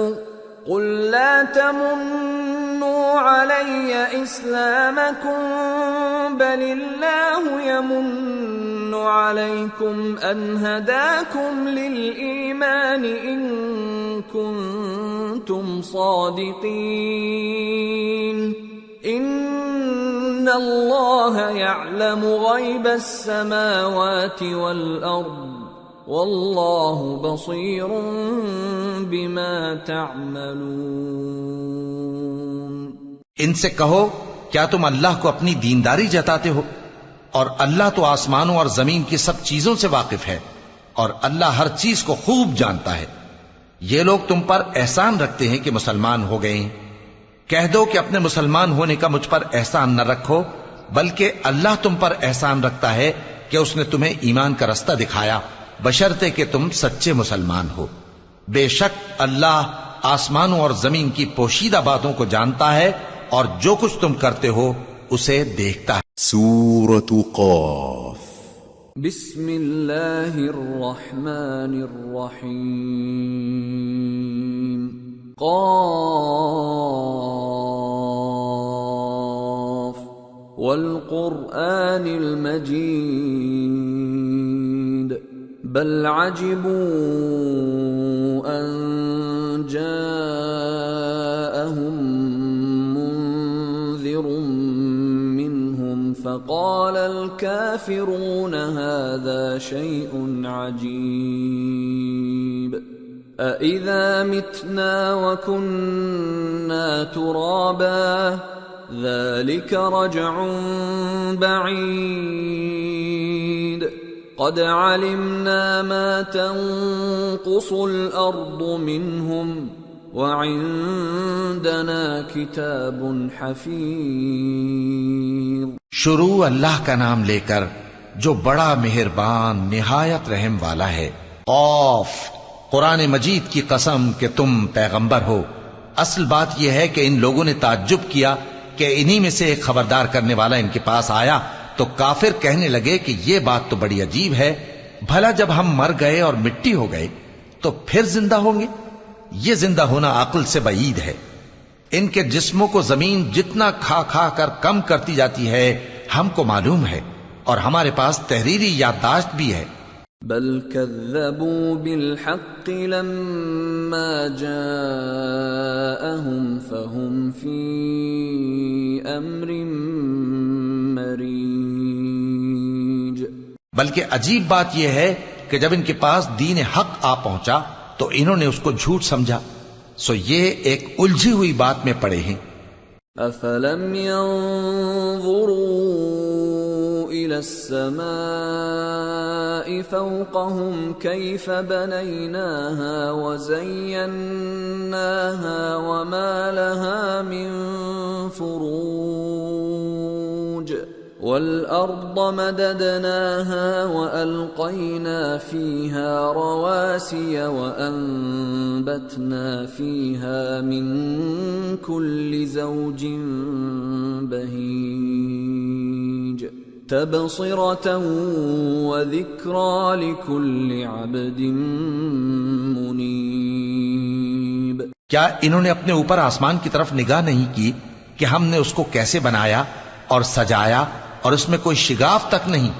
قل لا تمنوا علی اسلامکم بل اللہ یمن علیکم ان ہداکم للایمان ان کنتم صادقین۔ ان اللہ یعلم غیب السماوات والارض واللہ بصیر بما تعملون۔ ان سے کہو کیا تم اللہ کو اپنی دینداری جتاتے ہو؟ اور اللہ تو آسمانوں اور زمین کی سب چیزوں سے واقف ہے، اور اللہ ہر چیز کو خوب جانتا ہے۔ یہ لوگ تم پر احسان رکھتے ہیں کہ مسلمان ہو گئے ہیں، کہہ دو کہ اپنے مسلمان ہونے کا مجھ پر احسان نہ رکھو، بلکہ اللہ تم پر احسان رکھتا ہے کہ اس نے تمہیں ایمان کا رستہ دکھایا، بشرطے کہ تم سچے مسلمان ہو۔ بے شک اللہ آسمانوں اور زمین کی پوشیدہ باتوں کو جانتا ہے، اور جو کچھ تم کرتے ہو اسے دیکھتا ہے۔ سورة قاف۔ بسم اللہ الرحمن الرحیم۔ قاف والقرآن المجید بل عجبوا ان جاءهم منذر منهم فقال الكافرون هذا شيء عجيب أإذا متنا وكنا ترابا ذلك رجع بعيد قد علمنا ما تنقص الأرض منهم وعندنا كتاب حفيظ۔ شروع اللہ کا نام لے کر جو بڑا مہربان نہایت رحم والا ہے۔ قاف، قرآن مجید کی قسم کہ تم پیغمبر ہو۔ اصل بات یہ ہے کہ ان لوگوں نے تعجب کیا کہ انہی میں سے ایک خبردار کرنے والا ان کے پاس آیا، تو کافر کہنے لگے کہ یہ بات تو بڑی عجیب ہے، بھلا جب ہم مر گئے اور مٹی ہو گئے تو پھر زندہ ہوں گے؟ یہ زندہ ہونا عقل سے بعید ہے۔ ان کے جسموں کو زمین جتنا کھا کھا کر کم کرتی جاتی ہے ہم کو معلوم ہے، اور ہمارے پاس تحریری یادداشت بھی ہے۔ بل كذبوا بالحق لما جاءهم فهم في امر مريج۔ بلکہ عجیب بات یہ ہے کہ جب ان کے پاس دین حق آ پہنچا تو انہوں نے اس کو جھوٹ سمجھا، سو یہ ایک الجھی ہوئی بات میں پڑے ہیں۔ أفلم ينظروا إلى السماء فوقهم كيف بنيناها وزيناها وما لها من فروج والأرض مددناها وألقينا فيها رواسي وأنبتنا فيها من كل زوج بهيج تبصرة وذكرى لكل عبد منيب. کیا انہوں نے اپنے اوپر آسمان کی طرف نگاہ نہیں کی کہ ہم نے اس کو کیسے بنایا اور سجایا اور اس میں کوئی شگاف تک نہیں؟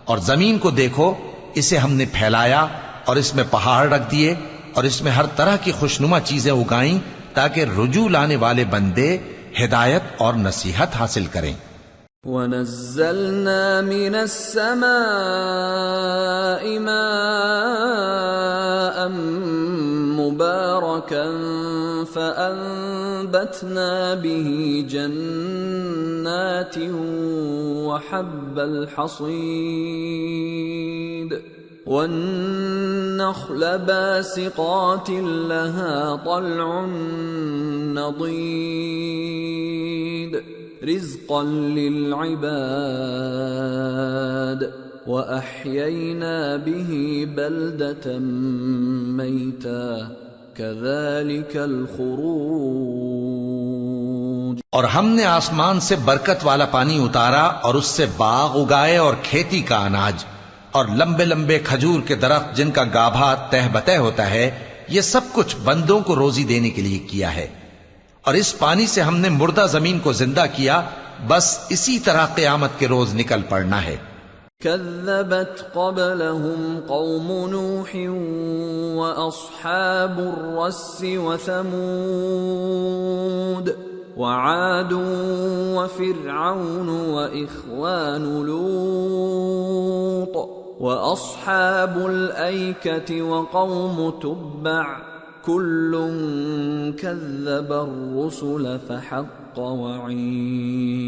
اور زمین کو دیکھو، اسے ہم نے پھیلایا اور اس میں پہاڑ رکھ دیے اور اس میں ہر طرح کی خوشنما چیزیں اگائیں تاکہ رجوع لانے والے بندے ہدایت اور نصیحت حاصل کریں. وَنَزَّلْنَا مِنَ السَّمَاءِ مَاءً مُبَارَكًا فَأَنبَتْنَا بِهِ جَنَّاتٍ وَحَبَّ الْحَصِيدِ وَالنَّخْلَ بَاسِقَاتٍ لَهَا طَلْعٌ نَضِيدٌ رزقا للعباد وأحيينا به بلدة ميتا كذلك الخروج. اور ہم نے آسمان سے برکت والا پانی اتارا اور اس سے باغ اگائے اور کھیتی کا اناج اور لمبے لمبے کھجور کے درخت جن کا گابھا تہ بتہ ہوتا ہے. یہ سب کچھ بندوں کو روزی دینے کے لیے کیا ہے. اور اس پانی سے ہم نے مردہ زمین کو زندہ کیا. بس اسی طرح قیامت کے روز نکل پڑنا ہے. كذبت قبلهم قوم نوح وأصحاب الرس وثمود وعاد وفرعون وإخوان لوط وأصحاب الأيكة وقوم تبع كل كذب الرسل فحق وعید.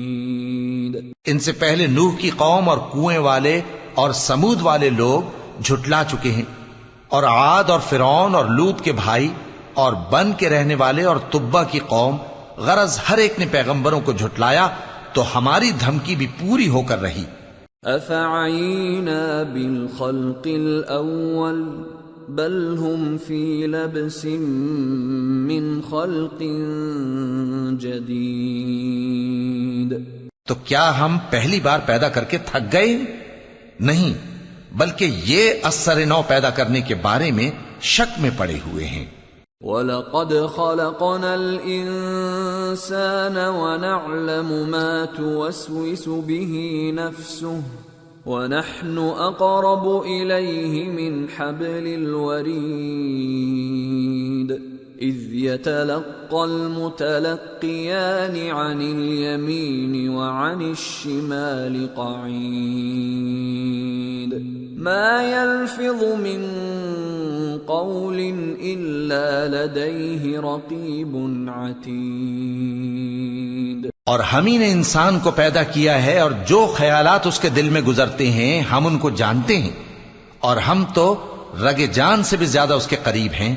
ان سے پہلے نوح کی قوم اور کنویں والے اور سمود والے لوگ جھٹلا چکے ہیں، اور عاد اور فرعون اور لوط کے بھائی اور بن کے رہنے والے اور تبا کی قوم، غرض ہر ایک نے پیغمبروں کو جھٹلایا تو ہماری دھمکی بھی پوری ہو کر رہی. افعینا بالخلق الاول بل هم فی لبس من خلق جدید. تو کیا ہم پہلی بار پیدا کر کے تھک گئے؟ نہیں، بلکہ یہ اثر نو پیدا کرنے کے بارے میں شک میں پڑے ہوئے ہیں. وَلَقَدْ خَلَقْنَا الْإِنسَانَ وَنَعْلَمُ مَا تُوَسْوِسُ بِهِ نَفْسُهُ وَنَحْنُ أَقْرَبُ إِلَيْهِ مِنْ حَبْلِ الْوَرِيدِ إِذْ يَتَلَقَّى الْمُتَلَقِّيَانِ عَنِ الْيَمِينِ وَعَنِ الشِّمَالِ قَعِيدٌ مَا يَلْفِظُ مِنْ قَوْلٍ إِلَّا لَدَيْهِ رَقِيبٌ عَتِيدٌ. اور ہم ہی نے انسان کو پیدا کیا ہے اور جو خیالات اس کے دل میں گزرتے ہیں ہم ان کو جانتے ہیں، اور ہم تو رگ جان سے بھی زیادہ اس کے قریب ہیں.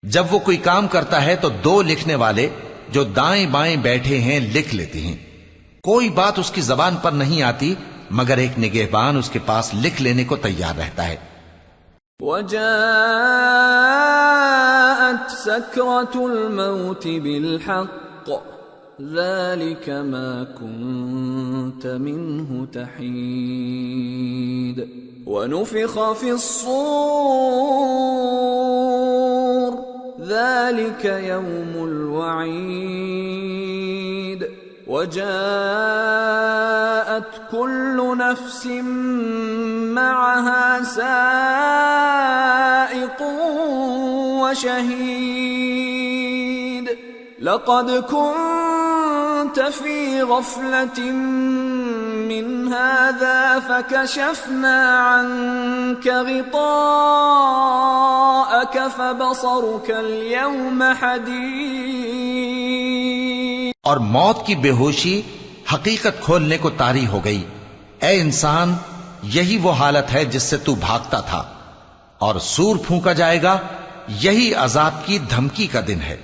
جب وہ کوئی کام کرتا ہے تو دو لکھنے والے جو دائیں بائیں بیٹھے ہیں لکھ لیتے ہیں. کوئی بات اس کی زبان پر نہیں آتی مگر ایک نگہبان اس کے پاس لکھ لینے کو تیار رہتا ہے. وَجَاءَتْ سَكْرَةُ الْمَوْتِ بِالْحَقِّ ذَلِكَ مَا كُنْتَ مِنْهُ تَحِيدُ وَنُفِخَ فِي الصُّورِ ذَلِكَ يَوْمُ الْوَعِيدِ وَجَاءَتْ كُلُّ نَفْسٍ مَّعَهَا سَائِقٌ وَشَهِيدٌ لَقَدْ كُنْتَ فِي غَفْلَةٍ مِّنْ هَذَا فَكَشَفْنَا عَنْكَ غِطَاءَكَ فَبَصَرُكَ الْيَوْمَ حَدِيدٌ. اور موت کی بے ہوشی حقیقت کھولنے کو طاری ہو گئی۔ اے انسان، یہی وہ حالت ہے جس سے تو بھاگتا تھا، اور سور پھونکا جائے گا، یہی عذاب کی دھمکی کا دن ہے۔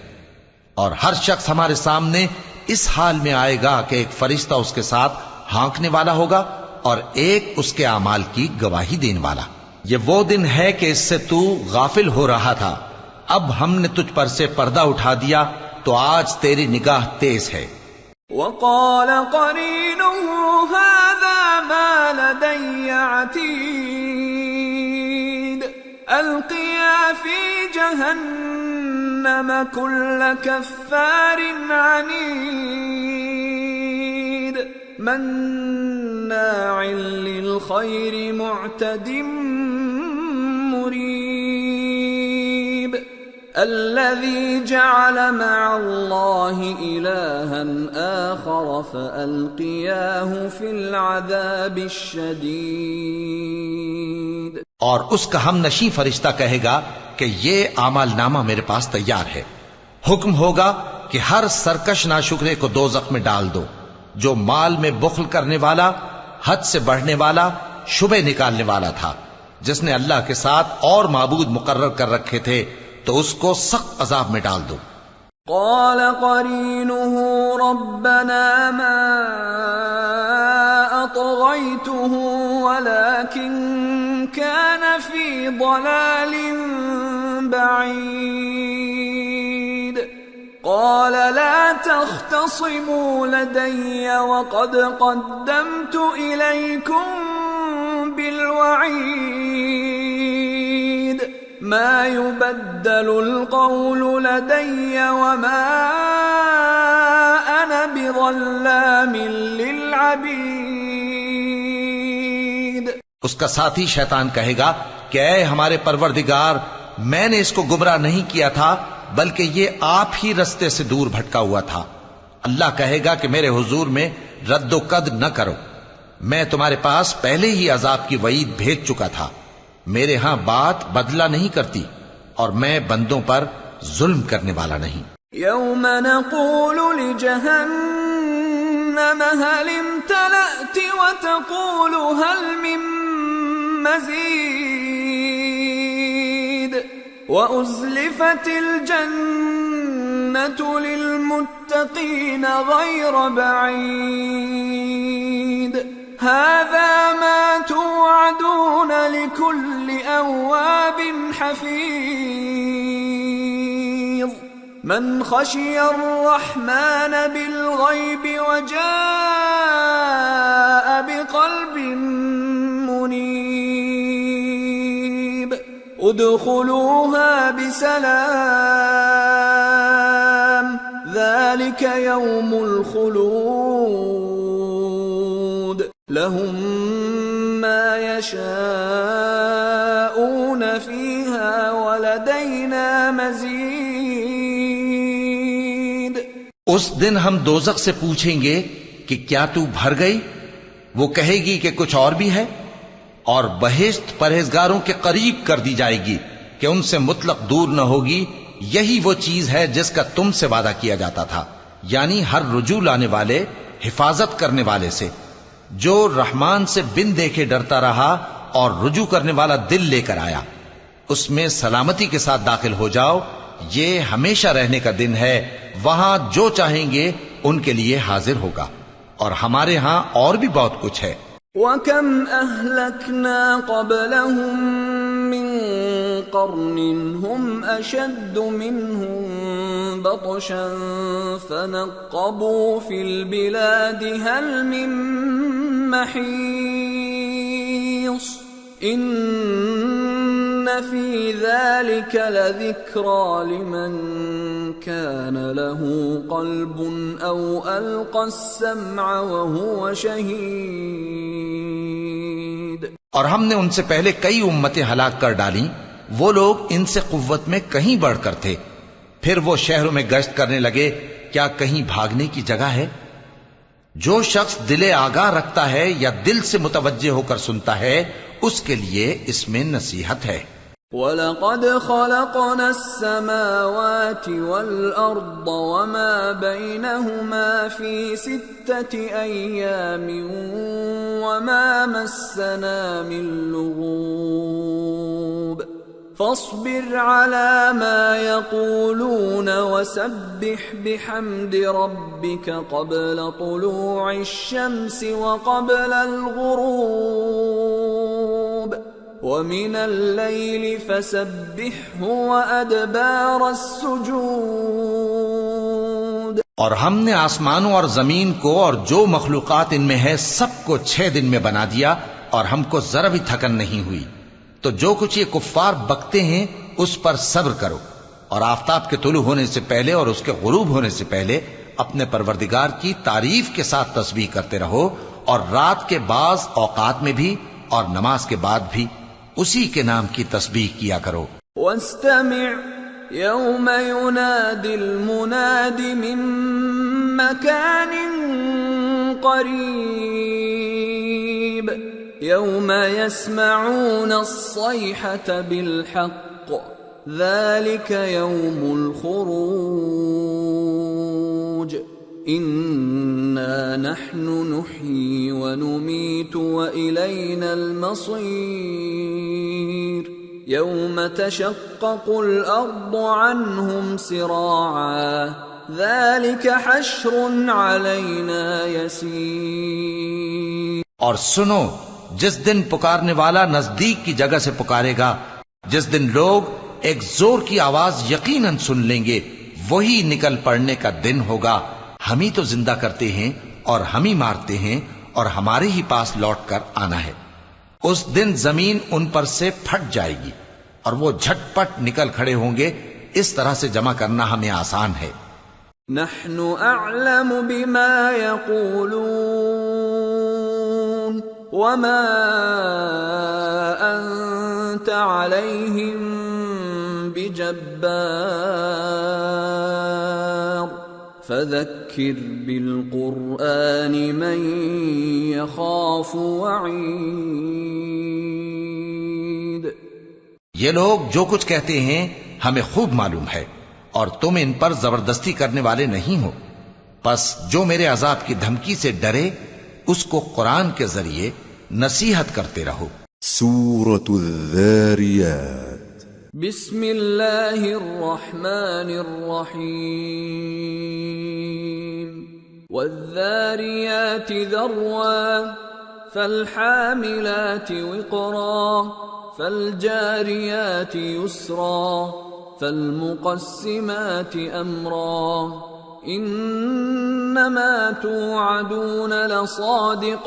اور ہر شخص ہمارے سامنے اس حال میں آئے گا کہ ایک فرشتہ اس کے ساتھ ہانکنے والا ہوگا اور ایک اس کے اعمال کی گواہی دینے والا۔ یہ وہ دن ہے کہ اس سے تو غافل ہو رہا تھا، اب ہم نے تجھ پر سے پردہ اٹھا دیا تو آج تیری نگاہ تیز ہے۔ وقال قرينه هذا ما لدي عتيد القيا في جهنم كل كفار عنيد مناع للخير معتد مريب الذي جعل مع الله إلها آخر فألقياه في العذاب الشديد۔ اور اس کا ہم نشیں فرشتہ کہے گا کہ یہ اعمال نامہ میرے پاس تیار ہے۔ حکم ہوگا کہ ہر سرکش ناشکرے کو دوزخ میں ڈال دو، جو مال میں بخل کرنے والا، حد سے بڑھنے والا، شبہ نکالنے والا تھا، جس نے اللہ کے ساتھ اور معبود مقرر کر رکھے تھے، تو اس کو سخت عذاب میں ڈال دو۔ قال قرينه ربنا ما أطغيته ولكن كان في ضلال بعيد قال لا تختصموا لدي وقد قدمت إليكم بالوعيد ما يبدل القول لدي وما أنا بظلام للعبيد۔ اس کا ساتھی شیطان کہے گا کہ اے ہمارے پروردگار، میں نے اس کو گمراہ نہیں کیا تھا، بلکہ یہ آپ ہی رستے سے دور بھٹکا ہوا تھا۔ اللہ کہے گا کہ میرے حضور میں رد و قد نہ کرو، میں تمہارے پاس پہلے ہی عذاب کی وعید بھیج چکا تھا۔ میرے ہاں بات بدلہ نہیں کرتی، اور میں بندوں پر ظلم کرنے والا نہیں۔ يوم نقول لجهنم هل امتلأت وتقول هل من مزيد وأزلفت الجنة للمتقين غير بعيد هذا ما توعدون لكل أواب حفيظ من خشي الرحمن بالغيب وجاء بقلب منيب ادخلوها بسلام ذلك يوم الخلود لهم ما يشاءون فيها ولدينا مزيد۔ اس دن ہم دوزخ سے پوچھیں گے کہ کیا تو بھر گئی؟ وہ کہے گی کہ کچھ اور بھی ہے، اور بہشت پرہیزگاروں کے قریب کر دی جائے گی کہ ان سے مطلق دور نہ ہوگی۔ یہی وہ چیز ہے جس کا تم سے وعدہ کیا جاتا تھا، یعنی ہر رجوع لانے والے، حفاظت کرنے والے سے، جو رحمان سے بن دیکھے ڈرتا رہا اور رجوع کرنے والا دل لے کر آیا، اس میں سلامتی کے ساتھ داخل ہو جاؤ۔ یہ ہمیشہ رہنے کا دن ہے، وہاں جو چاہیں گے ان کے لیے حاضر ہوگا، اور ہمارے ہاں اور بھی بہت کچھ ہے۔ وَكَمْ أَهْلَكْنَا قَبْلَهُمْ مِنْ قَرْنٍ هُمْ أَشَدُّ مِنْهُمْ بَطْشًا فَنَقَّبُوا فِي الْبِلَادِ هَلْ مِنْ مَحِيصٍ إِنَّ فِي ذَلِكَ لَذِكْرَى لِمَنْ كَانَ لَهُ قَلْبٌ أَوْ أَلْقَى السَّمْعَ وَهُوَ شَهِيدٌ۔ اور ہم نے ان سے پہلے کئی امتیں ہلاک کر ڈالیں، وہ لوگ ان سے قوت میں کہیں بڑھ کر تھے۔ پھر وہ شہروں میں گشت کرنے لگے، کیا کہیں بھاگنے کی جگہ ہے؟ جو شخص دل آگاہ رکھتا ہے یا دل سے متوجہ ہو کر سنتا ہے، اس کے لیے اس میں نصیحت ہے۔ وَلَقَدْ خَلَقْنَا السَّمَاوَاتِ وَالْأَرْضَ وَمَا بَيْنَهُمَا فِي 6 أَيَّامٍ وَمَا مَسَّنَا مِن لُّغُوبٍ فَاصْبِرْ عَلَى مَا يَقُولُونَ وَسَبِّحْ بِحَمْدِ رَبِّكَ قَبْلَ طُلُوعِ الشَّمْسِ وَقَبْلَ الْغُرُوبِ وَمِنَ اللَّيْلِ فَسَبِّحْهُ وَأَدْبَارَ السُّجُودِ۔ اور ہم نے آسمانوں اور زمین کو اور جو مخلوقات ان میں ہے سب کو 6 دن میں بنا دیا اور ہم کو ذرا بھی تھکن نہیں ہوئی۔ تو جو کچھ یہ کفار بکتے ہیں اس پر صبر کرو، اور آفتاب کے طلوع ہونے سے پہلے اور اس کے غروب ہونے سے پہلے اپنے پروردگار کی تعریف کے ساتھ تسبیح کرتے رہو، اور رات کے بعض اوقات میں بھی اور نماز کے بعد بھی اسی کے نام کی تسبیح کیا کرو۔ وَاسْتَمِعْ يَوْمَ يُنَادِ الْمُنَادِ مِن مَّكَانٍ قَرِيبٍ يَوْمَ يَسْمَعُونَ الصَّيْحَةَ بِالْحَقِّ ذَلِكَ يَوْمُ الْخُرُوجِ إِنَّا نَحْنُ نُحْيِي وَنُمِيتُ وَإِلَيْنَا الْمَصِيرُ يَوْمَ تَشَقَّقُ الْأَرْضُ عَنْهُمْ سِرَاعًا ذَلِكَ حَشْرٌ عَلَيْنَا يَسِيرٌ۔ اور سنو، جس دن پکارنے والا نزدیک کی جگہ سے پکارے گا، جس دن لوگ ایک زور کی آواز یقیناً سن لیں گے، وہی نکل پڑنے کا دن ہوگا۔ ہم ہی تو زندہ کرتے ہیں اور ہم ہی مارتے ہیں، اور ہمارے ہی پاس لوٹ کر آنا ہے۔ اس دن زمین ان پر سے پھٹ جائے گی اور وہ جھٹ پٹ نکل کھڑے ہوں گے۔ اس طرح سے جمع کرنا ہمیں آسان ہے۔ نحن اعلم بما يقولون وما انت عليهم بجبار فذكر بالقرآن من يخاف وعيد۔ یہ لوگ جو کچھ کہتے ہیں ہمیں خوب معلوم ہے، اور تم ان پر زبردستی کرنے والے نہیں ہو، پس جو میرے عذاب کی دھمکی سے ڈرے اس کو قرآن کے ذریعے نصیحت کرتے رہو۔ سورة الذاريات بسم اللہ الرحمن الرحیم والذاریات ذروا فالحاملات وقرا فالجاریات یسرا فالمقسمات امرا انما توعدون لصادق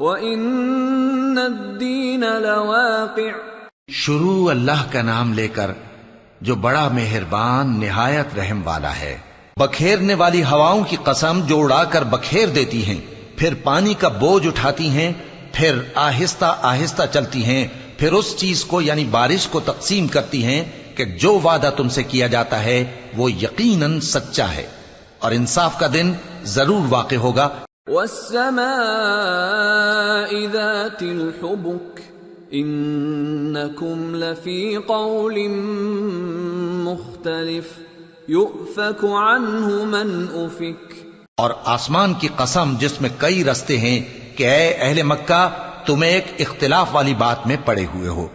وان الدین لواقع۔ شروع اللہ کا نام لے کر جو بڑا مہربان نہایت رحم والا ہے۔ بکھیرنے والی ہواؤں کی قسم جو اڑا کر بکھیر دیتی ہیں، پھر پانی کا بوجھ اٹھاتی ہیں، پھر آہستہ آہستہ چلتی ہیں، پھر اس چیز کو یعنی بارش کو تقسیم کرتی ہیں کہ جو وعدہ تم سے کیا جاتا ہے وہ یقیناً سچا ہے، اور انصاف کا دن ضرور واقع ہوگا۔ والسماء ذات الحبك انکم لفی قول مختلف یؤفک عنہ من افک۔ اور آسمان کی قسم جس میں کئی رستے ہیں کہ اے اہل مکہ تم ایک اختلاف والی بات میں پڑے ہوئے ہو،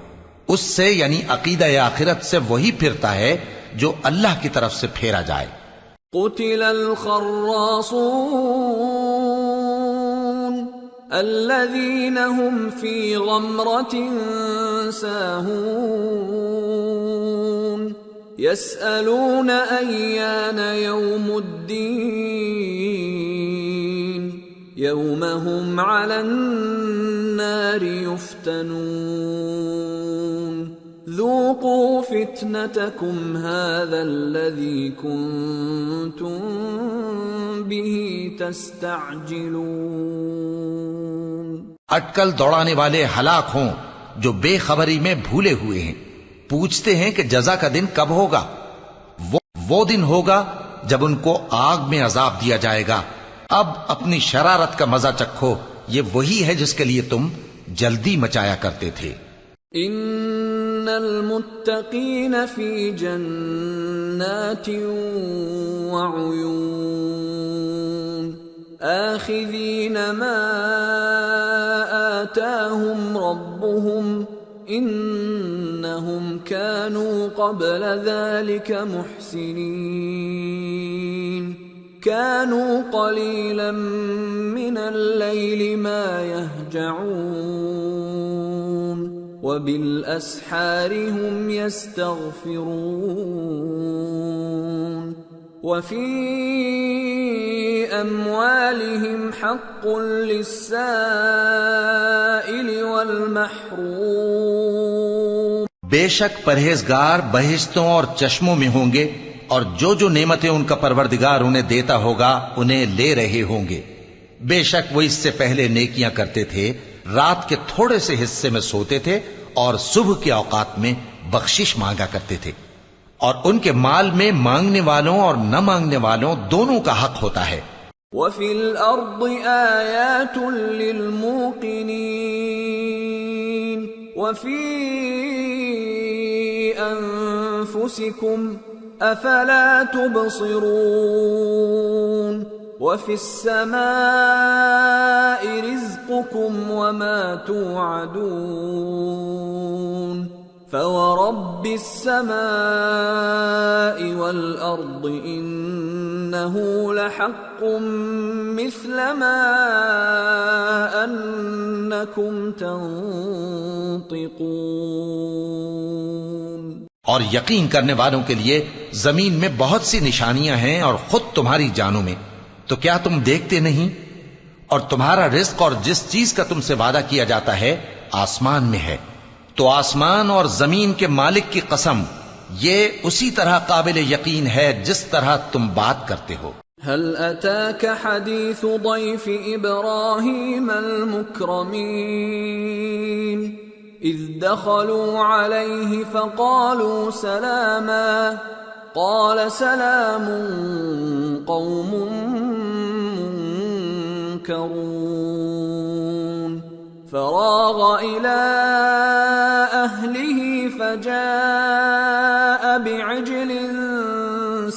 اس سے یعنی عقیدہ آخرت سے وہی پھرتا ہے جو اللہ کی طرف سے پھیرا جائے۔ قتل الخراصون الذين هم في غمرة ساهون يسألون أيان يوم الدين يوم هم على النار يفتنون ذوقوا فتنتكم هذا الذي كنتم به تستعجلون۔ اٹکل دوڑانے والے ہلاک ہوں جو بے خبری میں بھولے ہوئے ہیں، پوچھتے ہیں کہ جزا کا دن کب ہوگا۔ وہ دن ہوگا جب ان کو آگ میں عذاب دیا جائے گا۔ اب اپنی شرارت کا مزہ چکھو، یہ وہی ہے جس کے لیے تم جلدی مچایا کرتے تھے۔ ان المتقین فی جنات وعیون آخذین ما آتاہم ربهم انہم كانوا قبل ذلك محسنین كانوا قلیلا من اللیل ما یہجعون وبالاسحار هم يستغفرون وفي اموالهم حق للسائل والمحروم بے شک پرہیزگار بہشتوں اور چشموں میں ہوں گے، اور جو جو نعمتیں ان کا پروردگار انہیں دیتا ہوگا انہیں لے رہے ہوں گے۔ بے شک وہ اس سے پہلے نیکیاں کرتے تھے، رات کے تھوڑے سے حصے میں سوتے تھے اور صبح کے اوقات میں بخشش مانگا کرتے تھے، اور ان کے مال میں مانگنے والوں اور نہ مانگنے والوں دونوں کا حق ہوتا ہے۔ وَفِي الْأَرْضِ آيَاتٌ لِّلْمُوقِنِينَ وَفِي أَنفُسِكُمْ أَفَلَا تُبْصِرُونَ وَفِي السَّمَاءِ رِزْقُكُمْ وَمَا تُوعَدُونَ فَوَرَبِّ السَّمَاءِ وَالْأَرْضِ إِنَّهُ لَحَقٌّ مِثْلَ مَا أَنَّكُمْ تَنطِقُونَ۔ اور یقین کرنے والوں کے لیے زمین میں بہت سی نشانیاں ہیں اور خود تمہاری جانوں میں، تو کیا تم دیکھتے نہیں؟ اور تمہارا رزق اور جس چیز کا تم سے وعدہ کیا جاتا ہے آسمان میں ہے، تو آسمان اور زمین کے مالک کی قسم یہ اسی طرح قابل یقین ہے جس طرح تم بات کرتے ہو۔ هل أتاك حديث ضيف إبراهيم المكرمين إذ دخلوا عليه فقالوا سلاما قال سلام قوم منكرون فراغ إلى أهله فجاء بعجل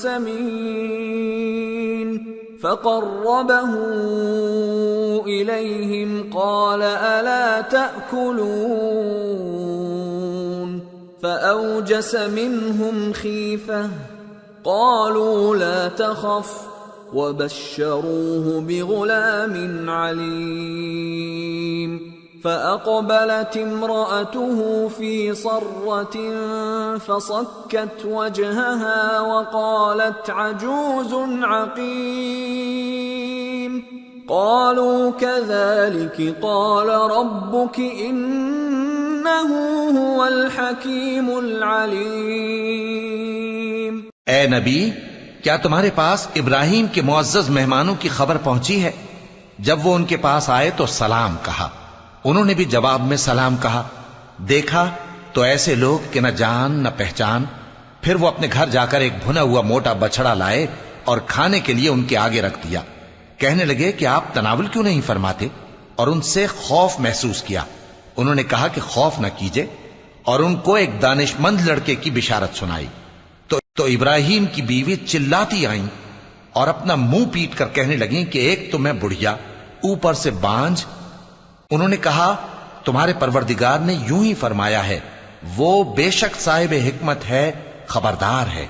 سمين فقربه إليهم قال ألا تأكلون فأوجس منهم خيفة قالوا لا تخف وبشروه بغلام عليم فأقبلت امرأته في صرة فصكت وجهها وقالت عجوز عقيم قالوا كذلك قال ربك إنه هو الحكيم العليم۔ اے نبی، کیا تمہارے پاس ابراہیم کے معزز مہمانوں کی خبر پہنچی ہے؟ جب وہ ان کے پاس آئے تو سلام کہا، انہوں نے بھی جواب میں سلام کہا۔ دیکھا تو ایسے لوگ کہ نہ جان نہ پہچان۔ پھر وہ اپنے گھر جا کر ایک بھنا ہوا موٹا بچڑا لائے اور کھانے کے لیے ان کے آگے رکھ دیا۔ کہنے لگے کہ آپ تناول کیوں نہیں فرماتے؟ اور ان سے خوف محسوس کیا۔ انہوں نے کہا کہ خوف نہ کیجے، اور ان کو ایک دانش مند لڑکے کی بشارت سنائی۔ تو ابراہیم کی بیوی چلاتی آئیں اور اپنا منہ پیٹ کر کہنے لگیں کہ ایک تو میں بڑھیا، اوپر سے بانجھ۔ انہوں نے کہا تمہارے پروردگار نے یوں ہی فرمایا ہے، وہ بے شک صاحب حکمت ہے، خبردار ہے۔